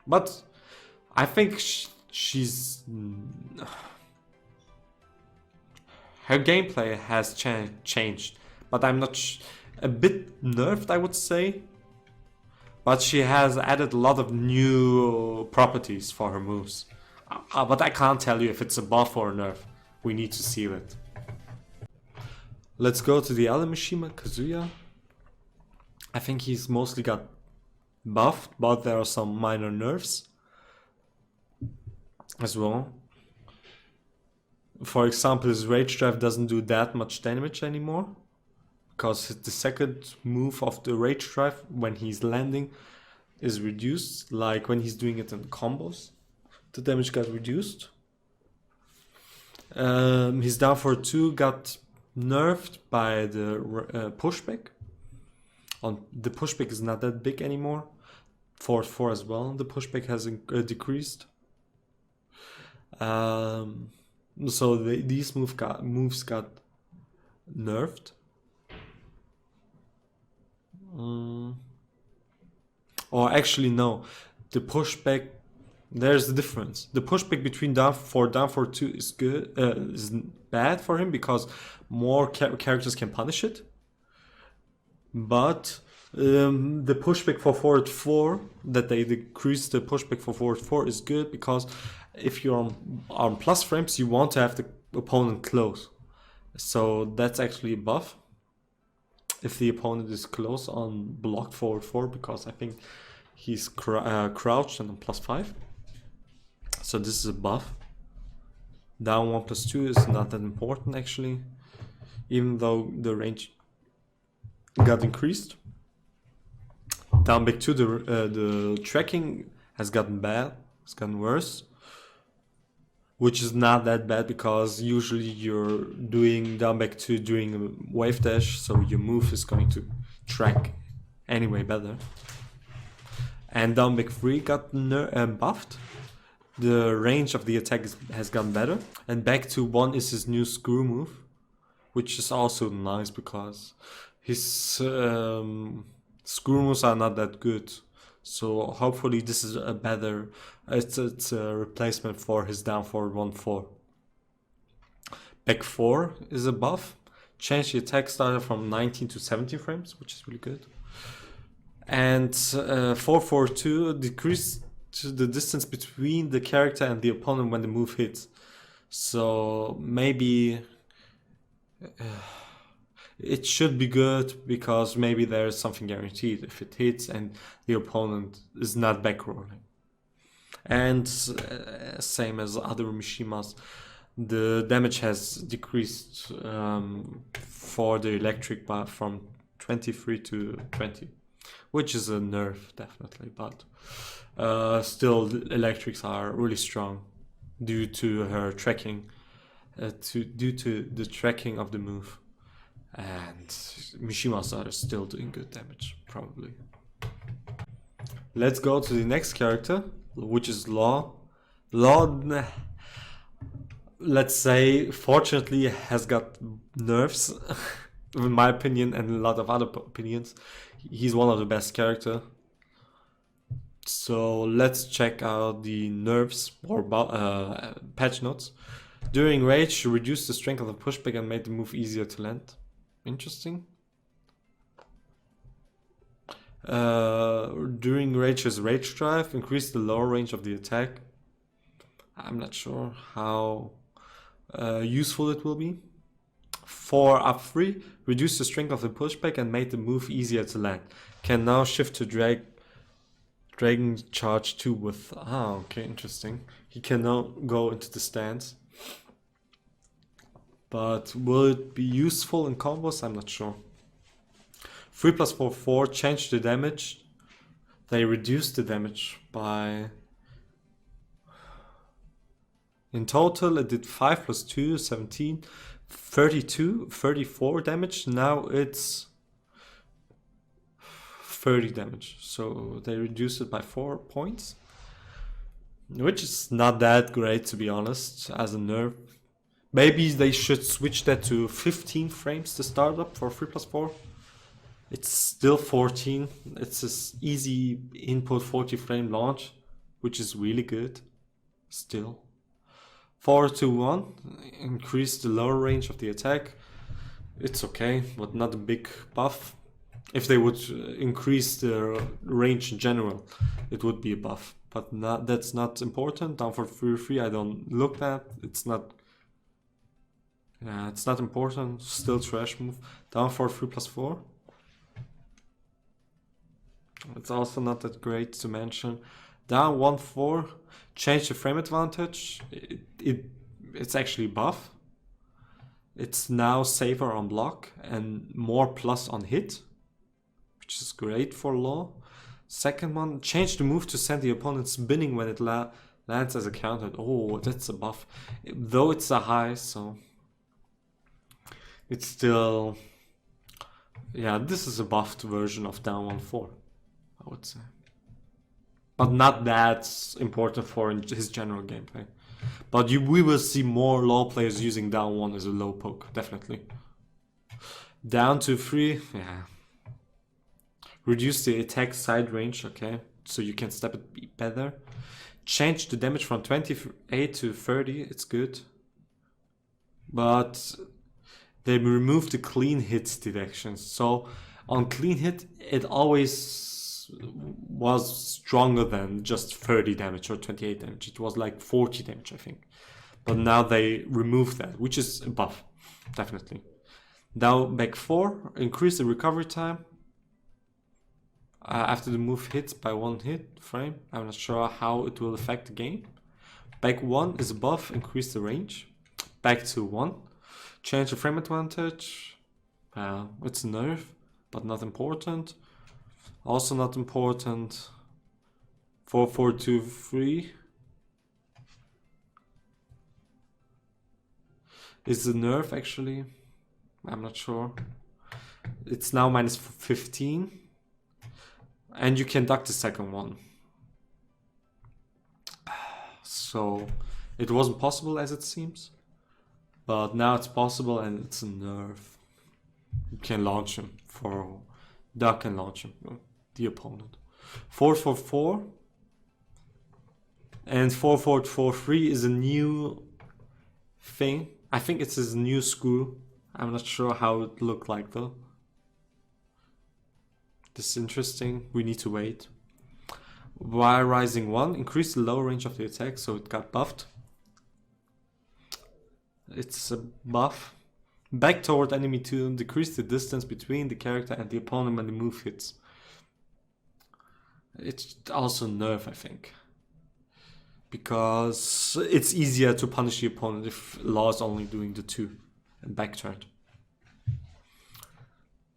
But I think she's her gameplay has changed, but I'm not a bit nerfed, I would say. But she has added a lot of new properties for her moves. But I can't tell you if it's a buff or a nerf. We need to see that. Let's go to the other Mishima, Kazuya. I think he's mostly got buffed, but there are some minor nerfs as well. For example, his rage drive doesn't do that much damage anymore, because the second move of the rage drive when he's landing is reduced, like when he's doing it in combos. The damage got reduced. His down for 2 got nerfed by the pushback. The pushback is not that big anymore. 4 as well. The pushback has decreased. So these moves got nerfed. Or actually no, the pushback, there's the difference. The pushback between down for 2 is good, is bad for him because more characters can punish it. But the pushback for forward 4, that they decrease the pushback for forward 4 is good, because if you're on plus frames, you want to have the opponent close. So that's actually a buff. If the opponent is close on blocked forward 4, because I think he's crouched and on +5. So this is a buff. Down 1+2 is not that important actually, even though the range got increased. Down back 2, the tracking has gotten bad. It's gotten worse. Which is not that bad because usually you're doing down back 2 during a wave dash, so your move is going to track anyway better. And down back 3 got buffed. The range of the attack has gotten better. And back to 1 is his new screw move, which is also nice because his screw moves are not that good. So hopefully this is a better, it's a replacement for his down forward 1-4. Back 4 is a buff. Change the attack starter from 19 to 17 frames, which is really good. And 4-4-2 decrease the distance between the character and the opponent when the move hits. So maybe it should be good because maybe there is something guaranteed if it hits and the opponent is not backrolling. And same as other Mishimas, the damage has decreased for the electric buff from 23 to 20, which is a nerf definitely, but still the electrics are really strong due to her tracking, due to the tracking of the move. And Mishimas are still doing good damage, probably. Let's go to the next character, which is Law. Law, let's say, fortunately has got nerfs, in my opinion, and a lot of other opinions. He's one of the best characters. So let's check out the nerfs or patch notes. During rage, reduce the strength of the pushback and made the move easier to land. Interesting. During Rage's Rage Drive, increase the lower range of the attack. I'm not sure how useful it will be. For up 3, reduce the strength of the pushback and made the move easier to land. Can now shift to Dragon Charge 2 with... okay, interesting. He can now go into the stance. But will it be useful in combos? I'm not sure. 3+4-4, change the damage. They reduced the damage by... In total it did 5+2, 17, 32, 34 damage. Now it's 30 damage. So they reduced it by 4 points. Which is not that great, to be honest, as a nerf. Maybe they should switch that to 15 frames to start up for 3+4. It's still 14. It's an easy input 40 frame launch, which is really good. Still. 4-2-1, increase the lower range of the attack. It's okay, but not a big buff. If they would increase the range in general, it would be a buff. But that's not important. Down for 3-3, I don't look at. It's not important. Still trash move. Down for 3+4. It's also not that great to mention. Down 1-4. Change the frame advantage. It's actually buff. It's now safer on block and more plus on hit, which is great for Law. Second one, change the move to send the opponent spinning when it lands as a counter. Oh, that's a buff. Though it's a high, so it's still... Yeah, this is a buffed version of down 1-4, I would say. But not that important for his general gameplay. But we will see more Law players using down 1 as a low poke, definitely. Down to 3, yeah. Reduce the attack side range, okay. So you can step it better. Change the damage from 28 to 30, it's good. But they remove the clean hit deductions. So on clean hit, it always was stronger than just 30 damage or 28 damage. It was like 40 damage, I think. But now they removed that, which is a buff, definitely. Now back 4, increase the recovery time. After the move hits by 1 hit frame. I'm not sure how it will affect the game. Back 1 is a buff, increase the range. Back to 1. Change the frame advantage. It's a nerf, but not important. Also not important. 4-4-2-3 is the nerf actually. I'm not sure. It's now minus 15. And you can duck the second one. So it wasn't possible as it seems. But now it's possible and it's a nerf. You can launch him for duck and launch him, the opponent. 4-4-4 and 4-4-4-3 is a new thing. I think it's his new screw. I'm not sure how it looked like though. This is interesting. We need to wait. Wire Rising 1 increased the lower range of the attack, so it got buffed. It's a buff. Back toward enemy 2, decrease the distance between the character and the opponent when the move hits. It's also nerf, I think. Because it's easier to punish the opponent if Law is only doing the 2 and back turned.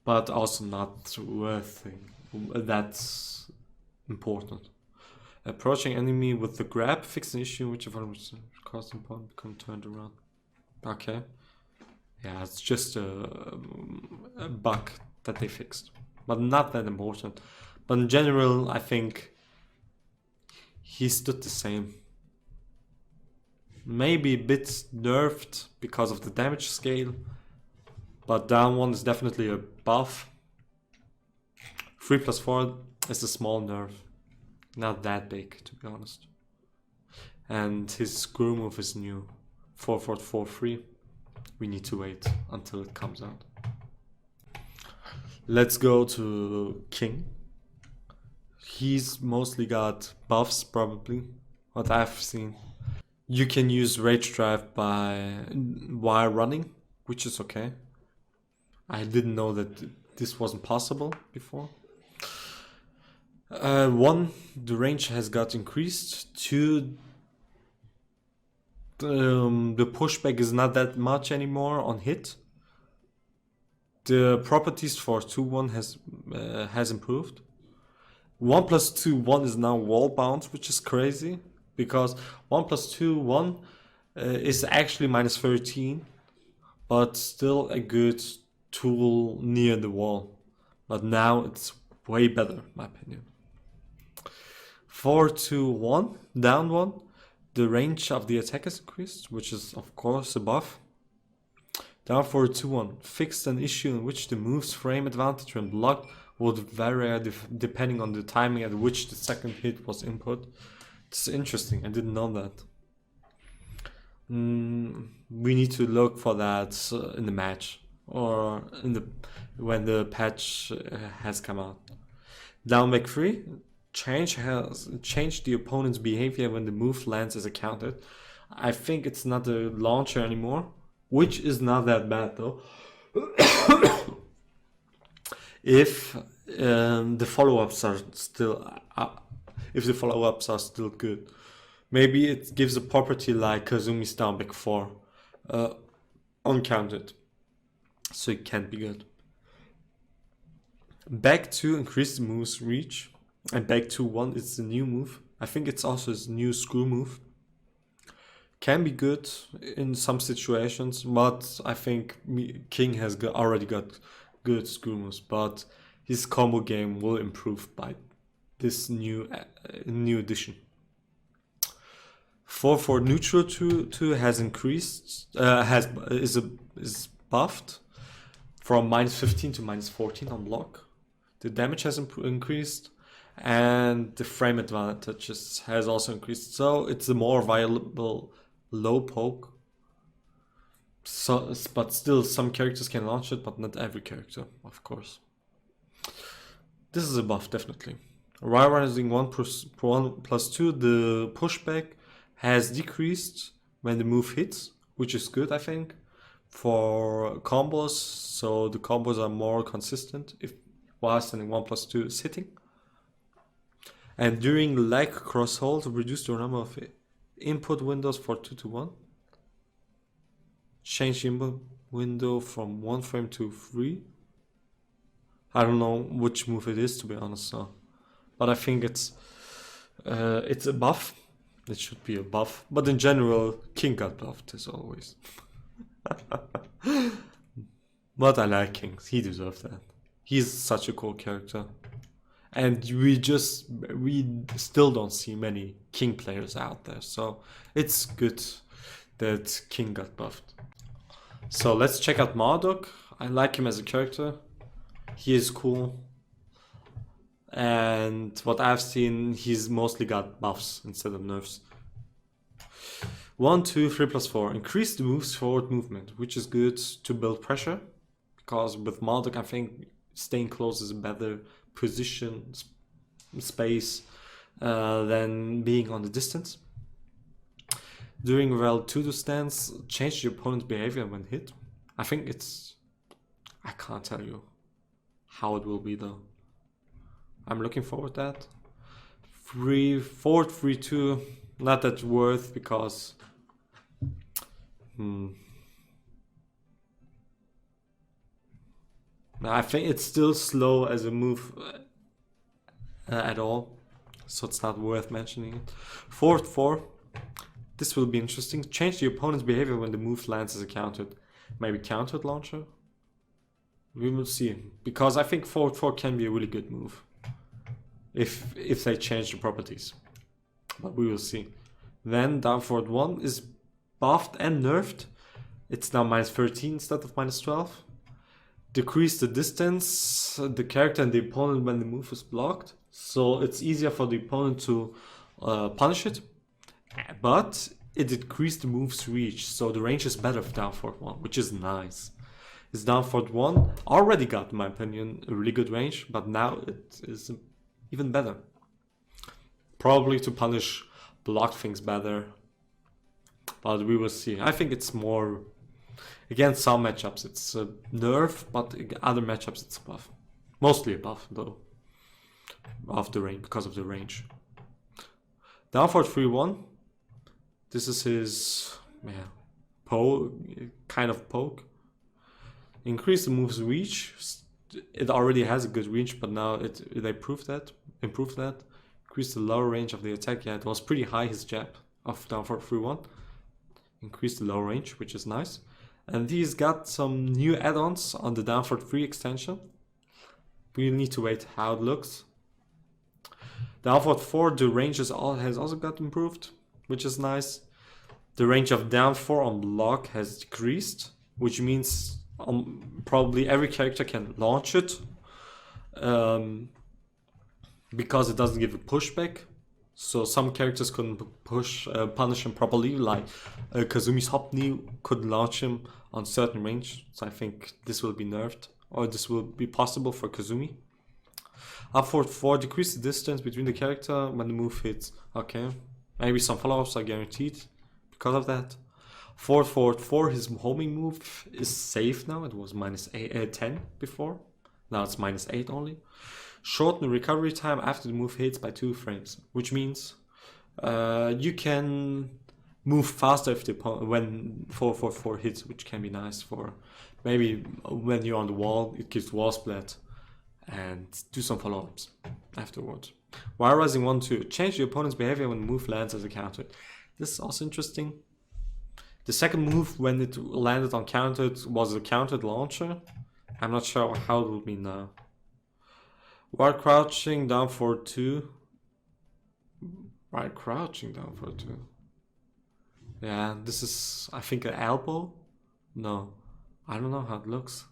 But also not worth it. That's important. Approaching enemy with the grab, fix an issue which caused the opponent become turned around. Okay. Yeah, it's just a bug that they fixed. But not that important. But in general, I think he stood the same. Maybe a bit nerfed because of the damage scale. But down 1 is definitely a buff. 3+4 is a small nerf. Not that big, to be honest. And his screw move is new. 4-4-4-3. We need to wait until it comes out. Let's go to King. He's mostly got buffs, probably. What I've seen. You can use Rage Drive while running, which is okay. I didn't know that this wasn't possible before. 1, the range has got increased. 2, the pushback is not that much anymore on hit. The properties for 2-1 has improved. 1+2-1 is now wall bounce, which is crazy because 1+2-1 is actually minus 13, but still a good tool near the wall. But now it's way better, in my opinion. 4-2-1, down 1. The range of the attack is increased, which is of course a buff. Down 4-2-1, fixed an issue in which the move's frame advantage when blocked would vary depending on the timing at which the second hit was input. It's interesting, I didn't know that. We need to look for that in the match or when the patch has come out. Down back 3. Change has changed the opponent's behavior when the move lands as a counter. I think it's not a launcher anymore, which is not that bad though. If the follow-ups are still good, maybe it gives a property like Kazumi's down back 4 uncounted, so it can be good. Back 2 increase the move's reach. And back 2-1 is the new move. I think it's also his new screw move. Can be good in some situations, but I think King has already got good screw moves. But his combo game will improve by this new addition. 4-4 neutral 2 has increased. Is buffed from -15 to -14 on block. The damage has increased. And the frame advantages has also increased, so it's a more viable low poke. So, but still, some characters can launch it, but not every character, of course. This is a buff, definitely. While rising 1+2, the pushback has decreased when the move hits, which is good, I think, for combos. So the combos are more consistent if while standing 1+2 is hitting. And during leg cross hold, reduce the number of input windows for 2-1. Change input window from 1 frame to 3. I don't know which move it is, to be honest, so. But I think it's a buff. It should be a buff. But in general, King got buffed as always. But I like Kings. He deserves that. He's such a cool character. And we still don't see many King players out there. So it's good that King got buffed. So let's check out Marduk. I like him as a character. He is cool. And what I've seen, he's mostly got buffs instead of nerfs. 1, 2, 3 plus 4. Increase the move's forward movement, which is good to build pressure. Because with Marduk, I think staying close is a better position, space, than being on the distance. During rel 2 stance, change the opponent's behavior when hit. I think I can't tell you how it will be though. I'm looking forward to that. 3, 4, 3, 2, not that worth because I think it's still slow as a move at all, so it's not worth mentioning it. 4, 4. This will be interesting. Change the opponent's behavior when the move lands as a countered. Maybe countered launcher? We will see. Because I think 4, 4 can be a really good move. If they change the properties. But we will see. Then down forward 1 is buffed and nerfed. It's now minus 13 instead of minus 12. Decrease the distance, the character and the opponent when the move is blocked. So it's easier for the opponent to punish it. But it decreased the move's reach. So the range is better for down forward 1, which is nice. It's down forward 1 already got, in my opinion, a really good range. But now it is even better. Probably to punish blocked things better. But we will see. I think it's more... Against some matchups it's a nerf, but other matchups it's a buff. Mostly a buff though. Of the range, because of the range. Down forward 3-1. This is his kind of poke. Increase the move's reach. It already has a good reach, but now they improved that. Increase the lower range of the attack. Yeah, it was pretty high, his jab of down forward 3-1. Increase the low range, which is nice. And he's got some new add-ons on the down forward 3 extension. We need to wait how it looks. Down forward 4, the range has also got improved, which is nice. The range of down 4 on block has decreased, which means probably every character can launch it. Because it doesn't give a pushback. So some characters couldn't punish him properly, like Kazumi's Hopni could launch him on certain range. So I think this will be nerfed, or this will be possible for Kazumi. Up forward 4, decrease the distance between the character when the move hits. Okay, maybe some follow-ups are guaranteed because of that. Forward 4, his homing move is safe now. It was minus 10 before. Now it's minus 8 only. Shorten the recovery time after the move hits by 2 frames, which means you can move faster if when 4 hits, which can be nice for maybe when you're on the wall. It gives wall splat and do some follow-ups afterwards. Wire rising 1-2, change the opponent's behavior when the move lands as a counter. This is also interesting. The second move when it landed on countered was a countered launcher. I'm not sure how it will be now. While crouching down forward 2. While crouching down forward 2. Yeah, this is, I think, an elbow? No, I don't know how it looks.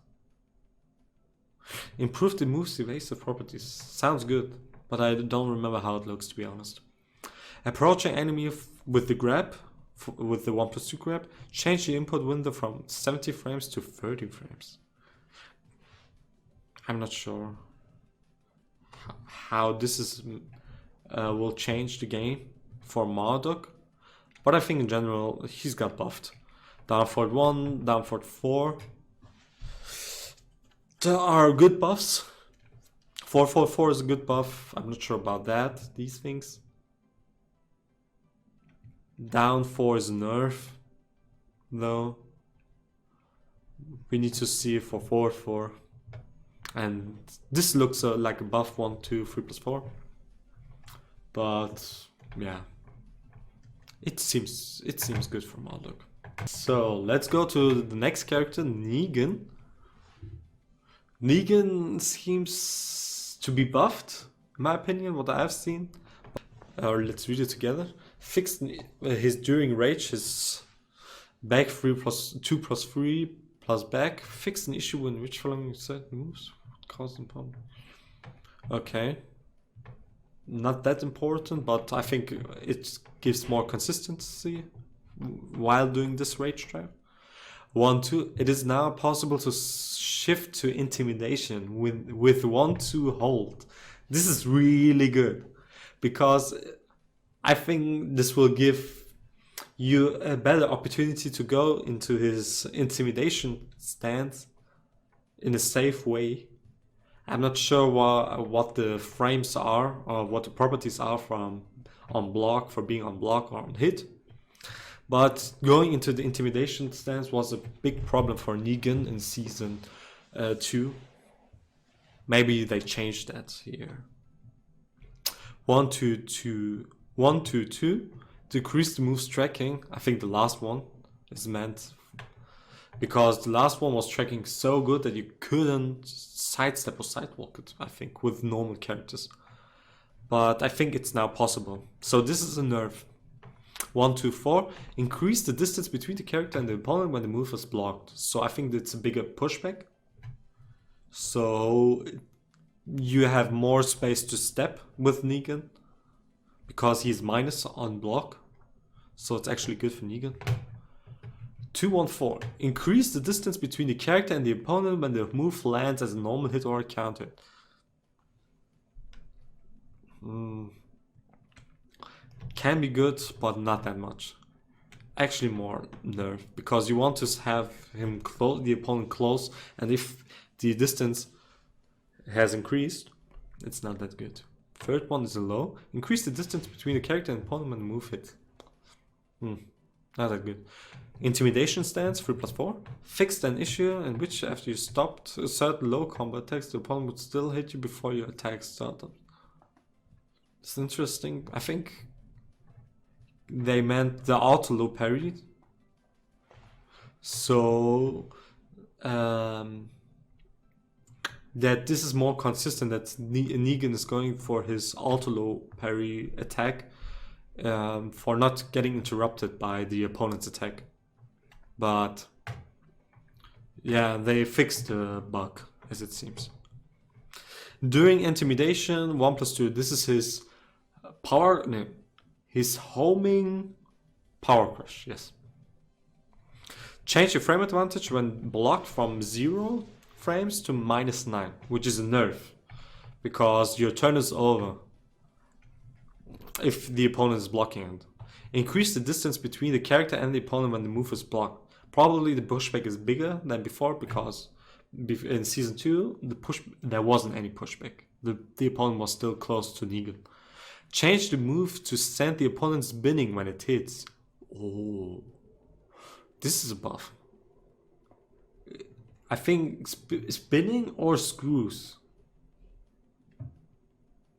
Improve the move's evasive properties. Sounds good, but I don't remember how it looks, to be honest. Approaching enemy with the grab, with the 1+2 grab, change the input window from 70 frames to 30 frames. I'm not sure how this is will change the game for Marduk, but I think in general he's got buffed. Down forward 1, down forward 4. There are good buffs. 4 is a good buff. I'm not sure about that. These things. Down 4 is a nerf, though. We need to see for 4. And this looks like a buff 1, 2, 3 plus 4. But yeah, it seems good for Marduk. So let's go to the next character, Negan. Negan seems to be buffed, in my opinion, what I've seen. Or let's read it together. Fixed his during rage, his back 3 plus 2 plus 3 plus back. Fixed an issue when which following set moves cause important. Okay. Not that important, but I think it gives more consistency while doing this rage trap. 1, 2. It is now possible to shift to intimidation with 1, 2 hold. This is really good because I think this will give you a better opportunity to go into his intimidation stance in a safe way. I'm not sure what the frames are or what the properties are from on block for being on block or on hit. But going into the intimidation stance was a big problem for Negan in season 2. Maybe they changed that here. 1, 2, 2, 1, 2, 2. Decrease the move's tracking. I think the last one is meant because the last one was tracking so good that you couldn't sidestep or sidewalk it, I think, with normal characters. But I think it's now possible. So this is a nerf. 1, 2, 4. Increase the distance between the character and the opponent when the move is blocked. So I think it's a bigger pushback. So you have more space to step with Negan because he's minus on block. So it's actually good for Negan. 2, 1, 4. Increase the distance between the character and the opponent when the move lands as a normal hit or a counter. Can be good, but not that much. Actually more nerf, because you want to have him close, the opponent close, and if the distance has increased, it's not that good. Third one is a low. Increase the distance between the character and opponent when the move hit. Not that good. Intimidation stance 3 plus 4. Fixed an issue in which after you stopped a certain low combo attacks, the opponent would still hit you before your attack started. It's interesting. I think they meant the auto low parry. So that this is more consistent, that Negan is going for his auto low parry attack for not getting interrupted by the opponent's attack. But yeah, they fixed the bug, as it seems. During intimidation, 1 plus 2, this is his power, no, his homing power crush, yes. Change your frame advantage when blocked from 0 frames to -9, which is a nerf, because your turn is over if the opponent is blocking it. Increase the distance between the character and the opponent when the move is blocked. Probably the pushback is bigger than before because in season 2 there wasn't any pushback. The opponent was still close to Negan. Change the move to send the opponent spinning when it hits. Oh, this is a buff. I think spinning or screws.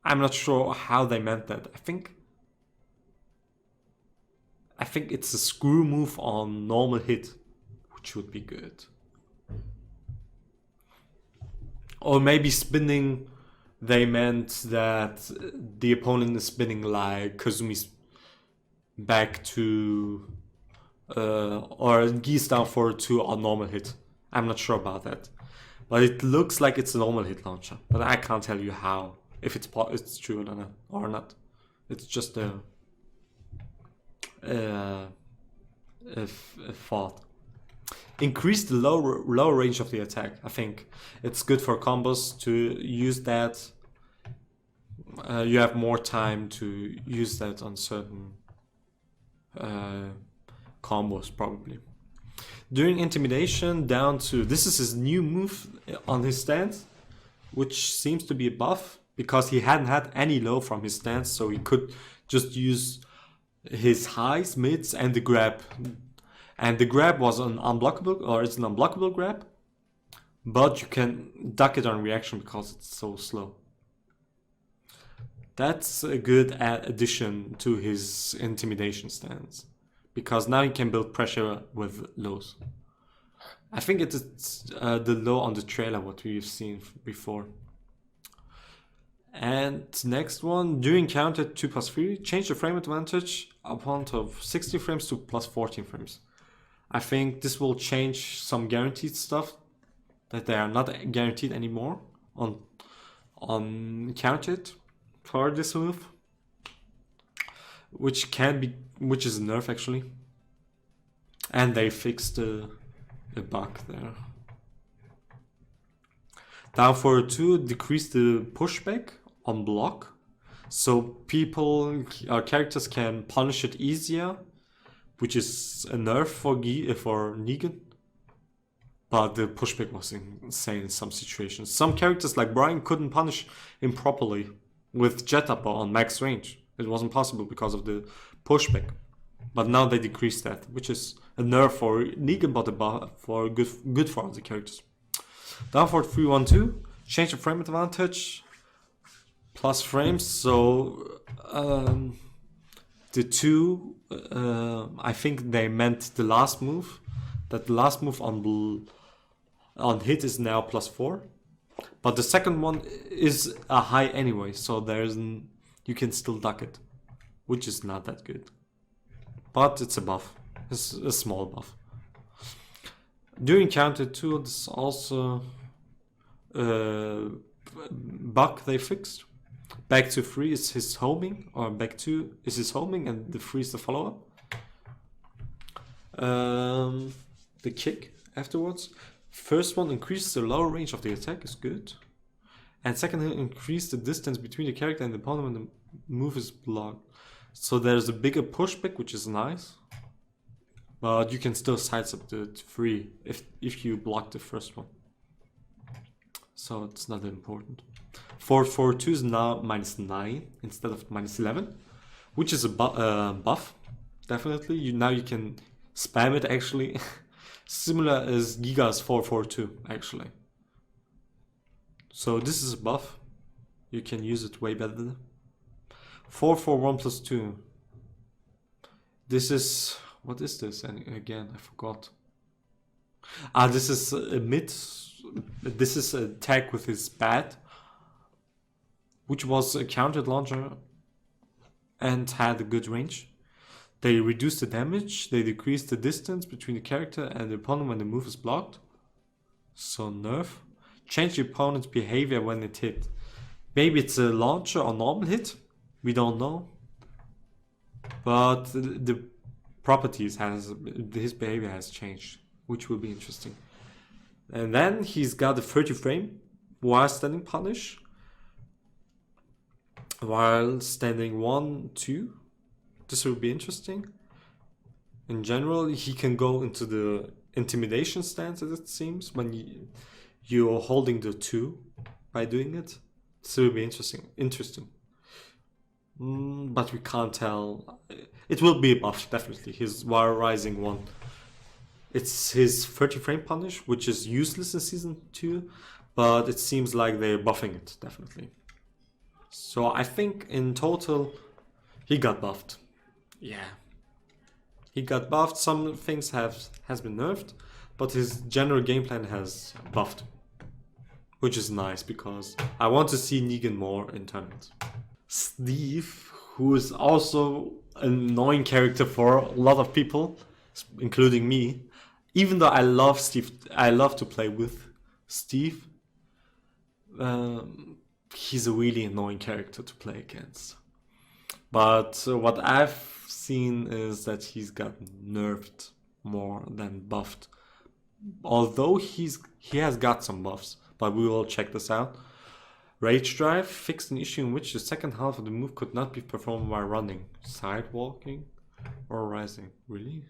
I'm not sure how they meant that. I think it's a screw move on normal hit, which would be good. Or maybe spinning, they meant that the opponent is spinning like Kazumi's back to or Geese down for 2 on normal hit. I'm not sure about that, but it looks like it's a normal hit launcher, but I can't tell you how, if it's true or not. It's just a thought. Increase the low range of the attack. I think it's good for combos to use that. You have more time to use that on certain combos probably. During intimidation, down to, this is his new move on his stance, which seems to be a buff because he hadn't had any low from his stance, so he could just use his highs, mids, and the grab. And the grab was an unblockable, or it's an unblockable grab, but you can duck it on reaction because it's so slow. That's a good addition to his intimidation stance, because now he can build pressure with lows. I think it is the low on the trailer what we've seen before. And next one, during counter 2+3, change the frame advantage upon of 60 frames to plus 14 frames. I think this will change some guaranteed stuff that they are not guaranteed anymore on counted for this move, which is a nerf actually. And they fixed the bug there. Down forward 2, decrease the pushback on block, so characters can punish it easier, which is a nerf for Negan. But the pushback was insane in some situations. Some characters like Bryan couldn't punish him properly with jet upper on max range. It wasn't possible because of the pushback. But now they decreased that, which is a nerf for Negan, but a buff for good for other characters. Down for 3-1-2, change the frame advantage, plus frames. So the 2, I think they meant the last move. That the last move on hit is now plus 4, but the second one is a high anyway, so you can still duck it, which is not that good. But it's a buff. It's a small buff. During counter 2, this is also a bug they fixed. Back to 3 is his homing, or back 2 is his homing, and the 3 is the follow-up. The kick afterwards. First one, increases the lower range of the attack, is good. And second, increase the distance between the character and the opponent when the move is blocked. So there's a bigger pushback, which is nice. But you can still sidestep the 3 if you block the first one. So it's not important. 4-4-2 is now -9 instead of -11, which is a buff, definitely. Now you can spam it actually. Similar as Giga's 4-4-2 actually. So this is a buff. You can use it way better. 4-4-1+2. This is, what is this? And again, I forgot. This is a mid. This is a tag with his bat, which was a countered launcher and had a good range. They reduce the damage, they decrease the distance between the character and the opponent when the move is blocked. So nerf. Change the opponent's behavior when it hit. Maybe it's a launcher or normal hit, we don't know. But the properties his behavior has changed, which will be interesting. And then he's got a 30 frame while standing punish. While standing 1-2. This will be interesting. In general, he can go into the intimidation stance, as it seems, when you're holding the 2 by doing it. This will be interesting. But we can't tell. It will be a buff, definitely. His Wire Rising 1. It's his 30 frame punish, which is useless in Season 2, but it seems like they're buffing it, definitely. So I think in total, he got buffed. Yeah. He got buffed. Some things has been nerfed, but his general game plan has buffed. Which is nice, because I want to see Negan more in tournaments. Steve, who is also an annoying character for a lot of people, including me. Even though I love Steve, I love to play with Steve. He's a really annoying character to play against. But what I've seen is that he's got nerfed more than buffed. Although he has got some buffs, but we will check this out. Rage Drive fixed an issue in which the second half of the move could not be performed while running, sidewalking, or rising. Really?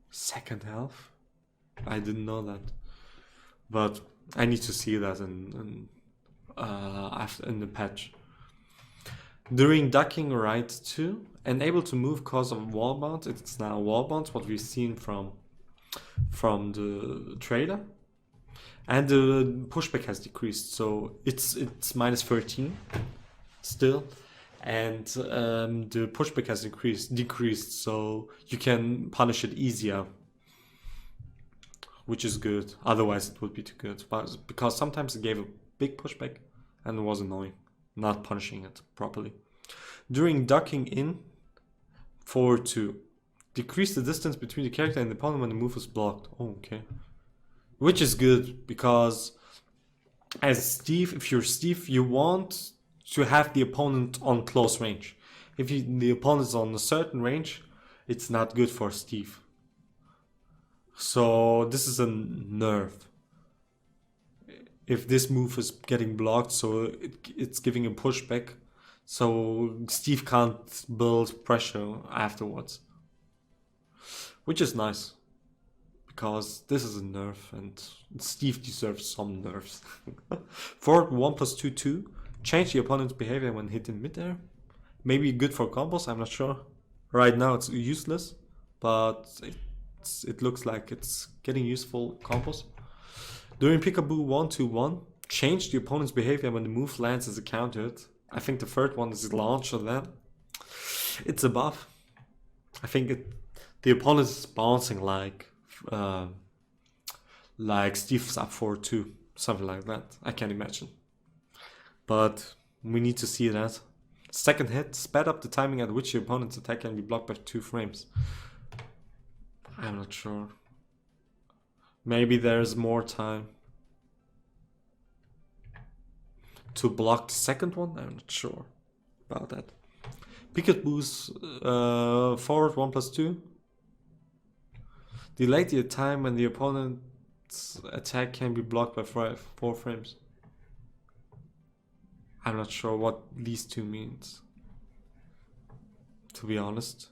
Second half? I didn't know that. But I need to see that in the patch. During ducking right 2, and able to move cause of wall bounce, it's now wall bounce, what we've seen from the trailer. And the pushback has decreased, so it's minus 13 still, and the pushback has decreased, so you can punish it easier, which is good. Otherwise, it would be too good, but because sometimes it gave a big pushback and it was annoying not punishing it properly. During ducking in, forward 2. Decrease the distance between the character and the opponent when the move is blocked. Oh, okay. Which is good, because as Steve, if you're Steve, you want to have the opponent on close range. If the opponent is on a certain range, it's not good for Steve. So this is a nerf. If this move is getting blocked, so it's giving a pushback, so Steve can't build pressure afterwards. Which is nice, because this is a nerf and Steve deserves some nerfs. Forward 1+2/2. Change the opponent's behavior when hit in midair. Maybe good for combos, I'm not sure. Right now it's useless, but it looks like it's getting useful combos. During Peekaboo 1-2-1, change the opponent's behavior when the move lands as a counter hit. I think the third one is launch of that. It's a buff. I think the opponent is bouncing like Steve's up 4-2, something like that. I can't imagine. But we need to see that. Second hit, sped up the timing at which the opponent's attack can be blocked by 2 frames. I'm not sure. Maybe there's more time to block the second one. I'm not sure about that. Peekaboo's forward 1+2. Delay the time when the opponent's attack can be blocked by 4 frames. I'm not sure what these two means, to be honest.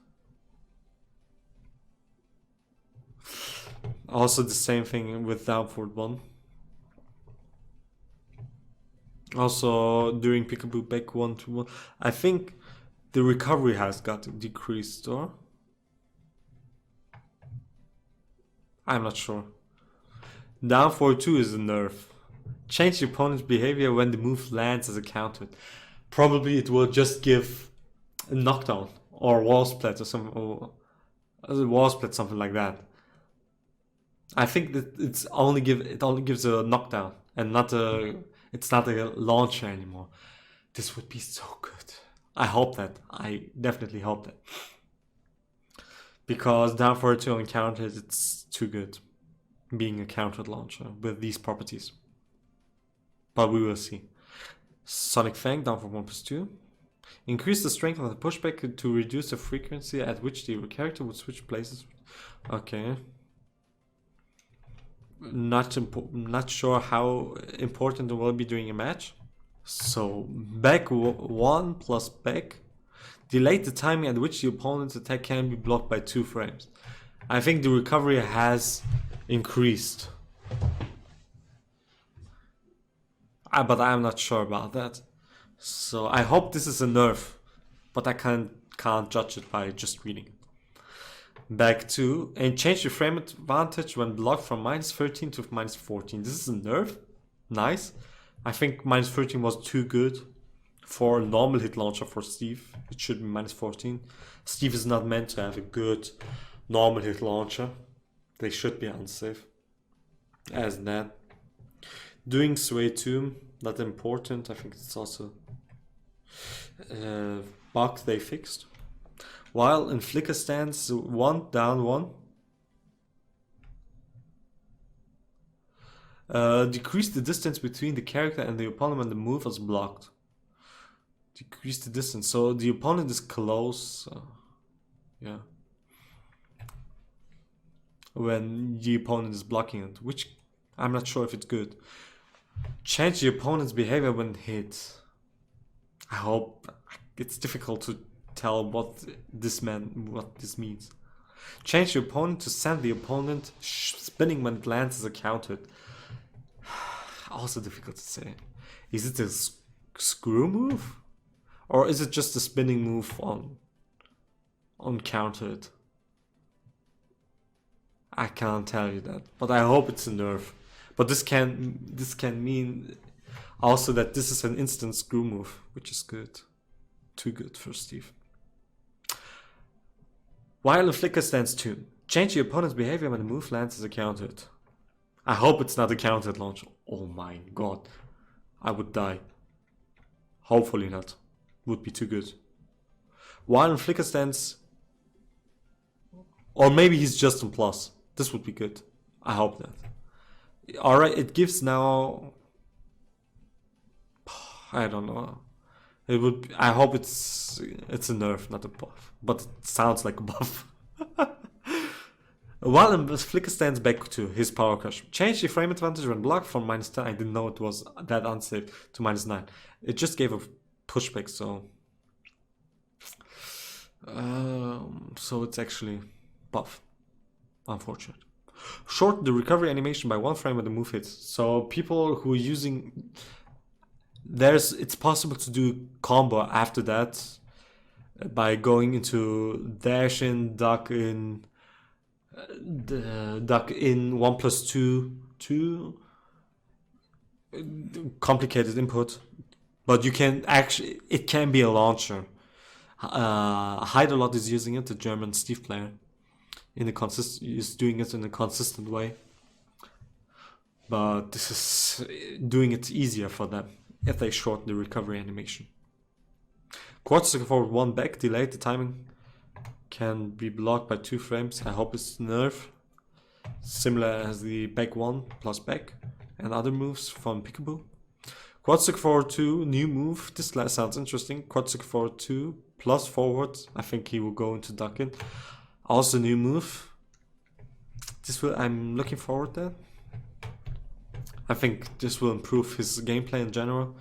Also the same thing with down forward 1. Also during Peekaboo back 1-1, I think the recovery has got decreased, or? I'm not sure. Down forward 2 is a nerf. Change the opponent's behavior when the move lands as a counter. Probably it will just give a knockdown or wall split or something, or a wall split, something like that. I think that it only gives a knockdown and it's not a launcher anymore. This would be so good. I hope that. I definitely hope that. Because down forward 2 on counters, it's too good being a countered launcher with these properties. But we will see. Sonic Fang down for 1+2. Increase the strength of the pushback to reduce the frequency at which the character would switch places. Okay. Not sure how important it will be during a match. So back 1 plus back. Delay the timing at which the opponent's attack can be blocked by 2 frames. I think the recovery has increased. But I'm not sure about that. So I hope this is a nerf, but I can't judge it by just reading it. Back 2, and change the frame advantage when blocked from -13 to -14. This is a nerf. Nice. I think -13 was too good for a normal hit launcher for Steve. It should be -14. Steve is not meant to have a good normal hit launcher. They should be unsafe as that. Doing sway 2, not important. I think it's also a bug they fixed. While in flicker stance 1 down 1. Decrease the distance between the character and the opponent when the move is blocked. Decrease the distance. So the opponent is close. Yeah. When the opponent is blocking it, which I'm not sure if it's good. Change the opponent's behavior when hit. I hope. It's difficult to tell what this means. Change the opponent to send the opponent spinning when it lands as a counter. Also difficult to say. Is it a screw move? Or is it just a spinning move on countered? I can't tell you that. But I hope it's a nerf. But this can mean also that this is an instant screw move, which is good. Too good for Steve. While in Flicker stands 2. Change the opponent's behavior when the move lands as a counter hit. I hope it's not a counter hit launch. Oh my god. I would die. Hopefully not. Would be too good. While in Flicker stands... Or maybe he's just in plus. This would be good. I hope that. Alright, it gives now... I don't know. It would. I hope it's a nerf, not a buff. But it sounds like a buff. While in Flicker stands back to his power crush. Change the frame advantage when blocked from -10. I didn't know it was that unsafe to -9. It just gave a pushback, so... so it's actually buff. Unfortunate. Shorten the recovery animation by 1 frame when the move hits. So people who are using... It's possible to do combo after that by going into dash in, duck in, duck in 1+2, complicated input, but you can actually, it can be a launcher. Heidelot is using it, the German Steve player, is doing it in a consistent way, but this is doing it easier for them if they shorten the recovery animation. Quarter second forward, 1 back, delayed, the timing can be blocked by 2 frames. I hope it's nerf, similar as the back 1 plus back and other moves from Peekaboo. Quarter second forward 2, new move, this sounds interesting. Quarter second forward 2 plus forward, I think he will go into duck in. Also new move, I'm looking forward to that. I think this will improve his gameplay in general.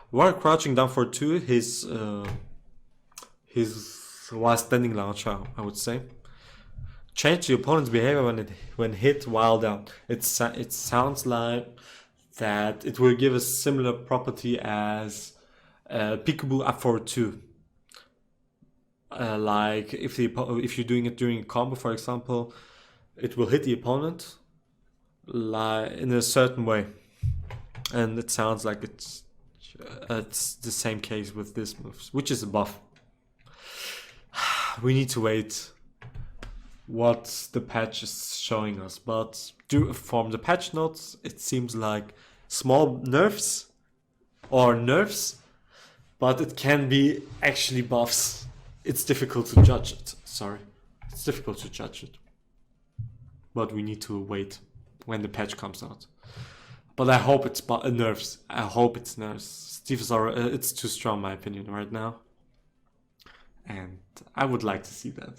While crouching down for 2, his while standing launcher, I would say. Change the opponent's behavior when hit while down. It sounds like that it will give a similar property as Peekaboo up for 2. Like if you're doing it during a combo, for example, it will hit the opponent in a certain way, and it sounds like it's the same case with this move, which is a buff. We need to wait what the patch is showing us, but from the patch notes it seems like small nerfs, but it can be actually buffs. It's difficult to judge it. It's difficult to judge it, but we need to wait when the patch comes out. But I hope it's nerfs. I hope it's nerfs. Steve is it's too strong, in my opinion, right now. And I would like to see that.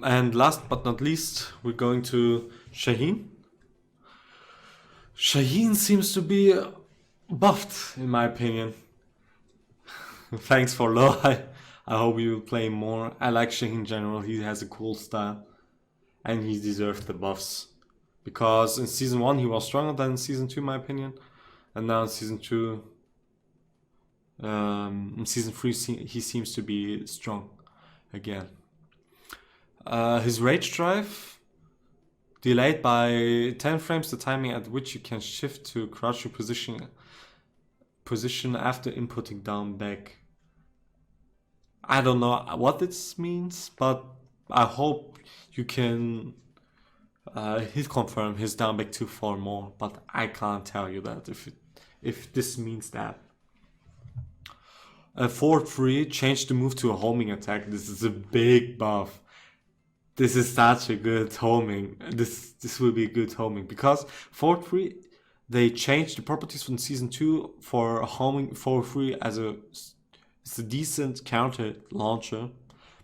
And last but not least, we're going to Shaheen. Shaheen seems to be buffed, in my opinion. Thanks for low. I hope you will play more. I like Shaheen in general. He has a cool style. And he deserved the buffs. Because in Season 1 he was stronger than in Season 2, in my opinion. And now in Season 2... in Season 3 he seems to be strong again. His Rage Drive... delayed by 10 frames the timing at which you can shift to crouch your position after inputting down back. I don't know what this means, but I hope you can hit confirm his down back 2-4 more, but I can't tell you that if this means that. Forward 3, change the move to a homing attack. This is a big buff. This is such a good homing. This will be a good homing because forward 3, they changed the properties from Season 2 for homing forward 3 as it's a decent counter launcher,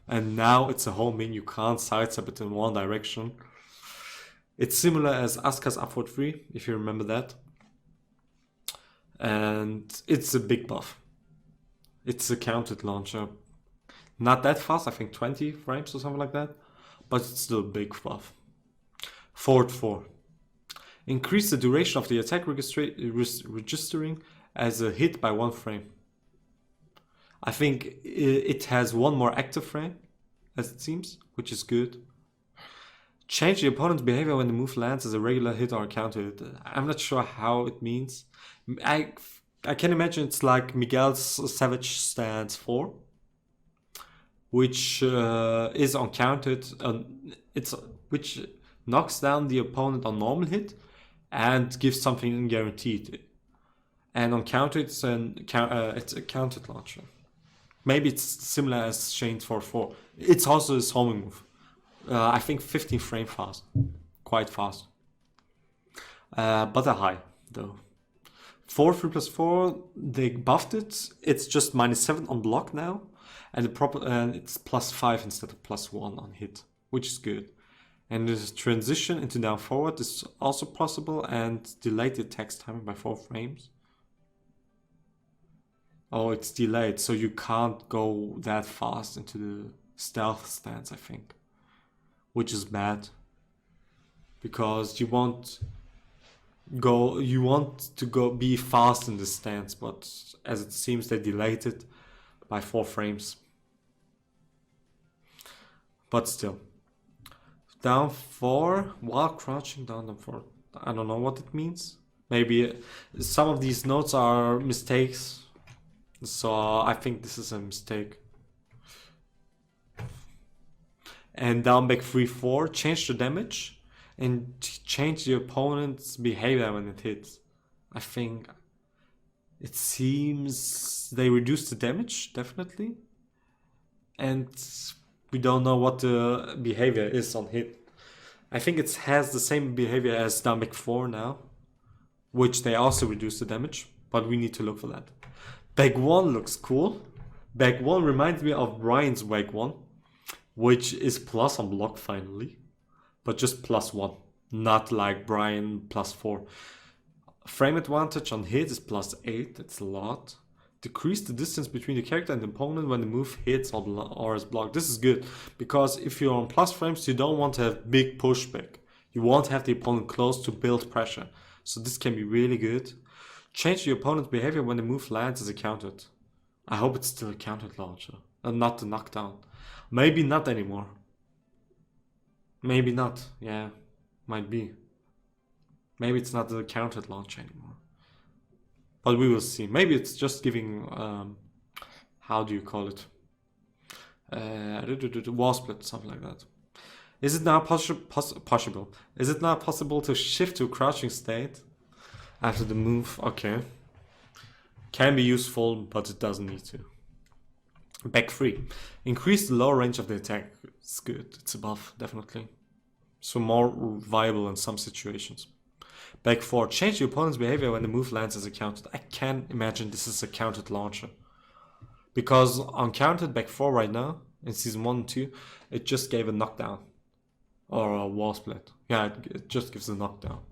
and now it's a homing. You can't sidestep it in one direction. It's similar as Asuka's up forward 3, if you remember that. And it's a big buff. It's a counted launcher. Not that fast, I think 20 frames or something like that. But it's still a big buff. Forward 4. Increase the duration of the attack registering as a hit by 1 frame. I think it has 1 more active frame, as it seems, which is good. Change the opponent's behavior when the move lands as a regular hit or a counter hit. I'm not sure how it means. I can imagine it's like Miguel's Savage Stance 4, which is uncounted. Which knocks down the opponent on normal hit and gives something guaranteed. And on counter, it's a countered launcher. Maybe it's similar as Shaheen's 4-4. It's also his homing move. I think 15 frame fast. Quite fast. But a high, though. 4/3+4, they buffed it. It's just -7 on block now. And it's +5 instead of +1 on hit, which is good. And the transition into down forward is also possible, and delayed the attack's timing by 4 frames. Oh, it's delayed, so you can't go that fast into the stealth stance, I think. Which is bad. Because you want to go be fast in the stance, but as it seems they delayed it by 4 frames. But still. Down 4 while crouching down 4. I don't know what it means. Maybe some of these notes are mistakes. So I think this is a mistake. And down back 3/4, change the damage and change the opponent's behavior when it hits. I think it seems they reduce the damage, definitely. And we don't know what the behavior is on hit. I think it has the same behavior as down back 4 now, which they also reduce the damage, but we need to look for that. Back 1 looks cool. Back 1 reminds me of Bryan's Back 1, which is plus on block finally, but just +1, not like Bryan +4. Frame advantage on hit is +8, that's a lot. Decrease the distance between the character and the opponent when the move hits or is blocked. This is good, because if you're on plus frames, you don't want to have big pushback. You want to have the opponent close to build pressure. So this can be really good. Change the opponent's behavior when the move lands as a countered. I hope it's still a countered launcher, and not the knockdown. Maybe not anymore. Maybe not, yeah, might be. Maybe it's not the countered launcher anymore. But we will see. Maybe it's just giving, how do you call it? Wall split, something like that. Is it now possible? Is it now possible to shift to a crouching state after the move? Okay. Can be useful, but it doesn't need to. Back 3. Increase the lower range of the attack. It's good. It's a buff, definitely. So more viable in some situations. Back 4. Change the opponent's behavior when the move lands as a countered. I can imagine this is a countered launcher. Because on countered back 4 right now, in Season 1 and 2, it just gave a knockdown. Or a wall split. Yeah, it just gives a knockdown.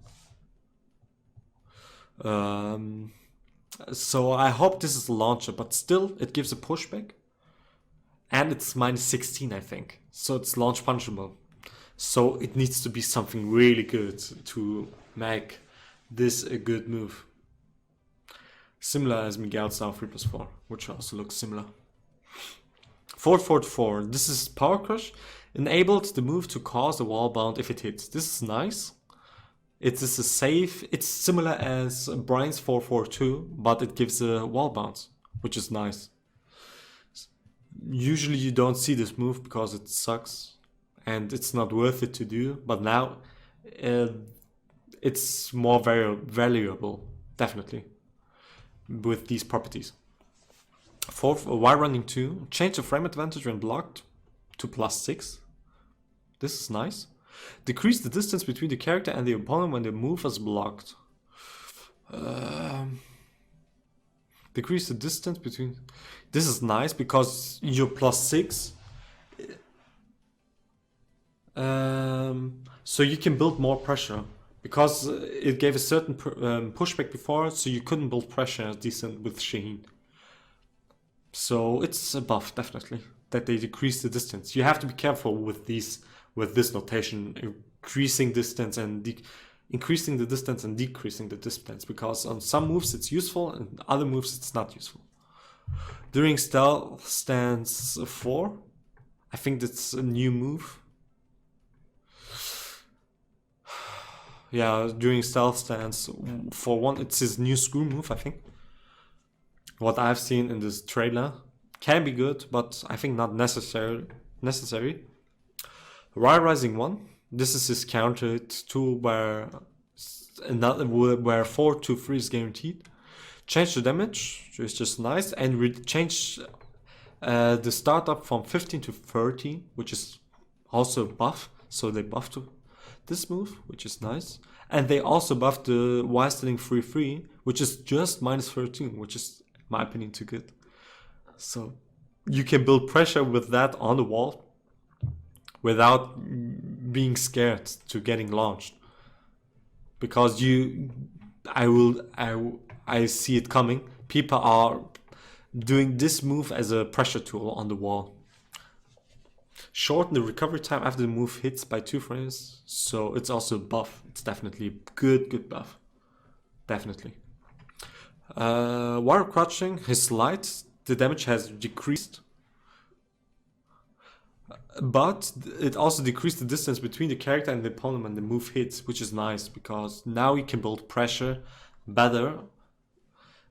So I hope this is a launcher, but still it gives a pushback. And it's -16, I think. So it's launch punchable. So it needs to be something really good to make this a good move. Similar as Miguel's now 3+4, which also looks similar. 4/4/4. This is Power Crush. Enabled the move to cause a wall bound if it hits. This is nice. It is a safe. It's similar as Bryan's 4/4/2, but it gives a wall bounce, which is nice. Usually you don't see this move because it sucks and it's not worth it to do, but now it's more valuable, definitely, with these properties. 4 while running 2, change the frame advantage when blocked to +6. This is nice. Decrease the distance between the character and the opponent when the move is blocked. Decrease the distance between... This is nice because you're +6. So you can build more pressure. Because it gave a certain pushback before, so you couldn't build pressure decent with Shaheen. So it's a buff, definitely, that they decrease the distance. You have to be careful with this notation, increasing distance and increasing the distance and decreasing the distance, because on some moves it's useful and other moves it's not useful. During stealth stance 4, I think that's a new move. Yeah, doing stealth stance. For one, it's his new screw move, I think. What I've seen in this trailer can be good, but I think not necessary. Rising 1. This is his counter to where 4 to 3 is guaranteed. Change the damage, which is just nice, and change the startup from 15 to 13, which is also buff. So they buffed this move, which is nice. And they also buffed the while stealing 3-3, which is just minus 13, which is, in my opinion, too good. So you can build pressure with that on the wall without being scared to getting launched. Because I see it coming. People are doing this move as a pressure tool on the wall. Shorten the recovery time after the move hits by 2 frames, so it's also a buff. It's definitely a good buff. Definitely. While crouching, his slide, the damage has decreased. But it also decreased the distance between the character and the opponent when the move hits, which is nice, because now you can build pressure better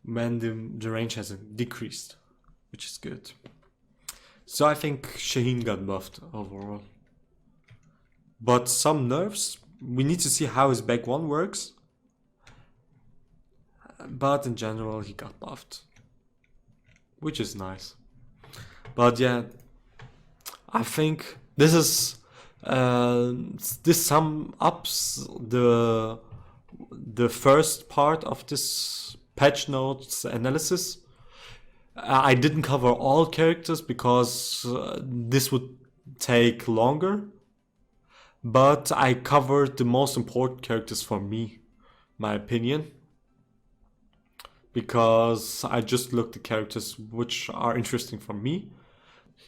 when the range has decreased, which is good. So I think Shaheen got buffed overall. But some nerfs, we need to see how his back 1 works. But in general, he got buffed, which is nice. But yeah, I think this is this sum ups the first part of this patch notes analysis. I didn't cover all characters because this would take longer, but I covered the most important characters for me, my opinion, because I just looked at characters which are interesting for me.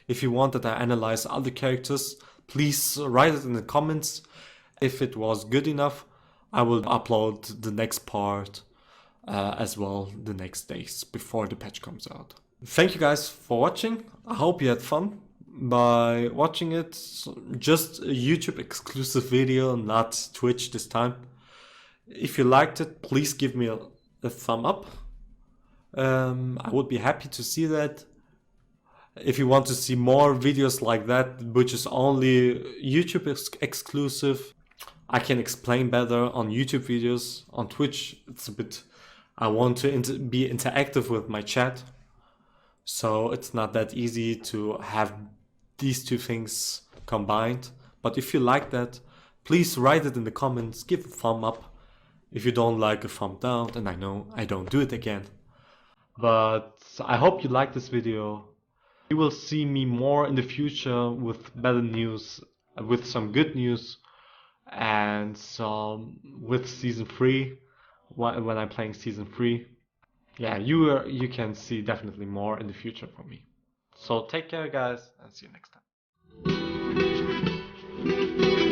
If you want that I analyze other characters, please write it in the comments. If it was good enough, I will upload the next part as well the next days before the patch comes out. Thank you guys for watching. I hope you had fun by watching it. Just a YouTube exclusive video, not Twitch this time. If you liked it, please give me a thumb up. I would be happy to see that. If you want to see more videos like that, which is only YouTube exclusive, I can explain better on YouTube videos. On Twitch, it's a bit, I want to be interactive with my chat, so it's not that easy to have these two things combined. But if you like that, please write it in the comments, give a thumb up. If you don't like, a thumb down, and I know I don't do it again. But I hope you like this video. You will see me more in the future with better news, with some good news, and some with Season 3, when I'm playing Season 3. Yeah, you can see definitely more in the future from me. So take care guys, and see you next time.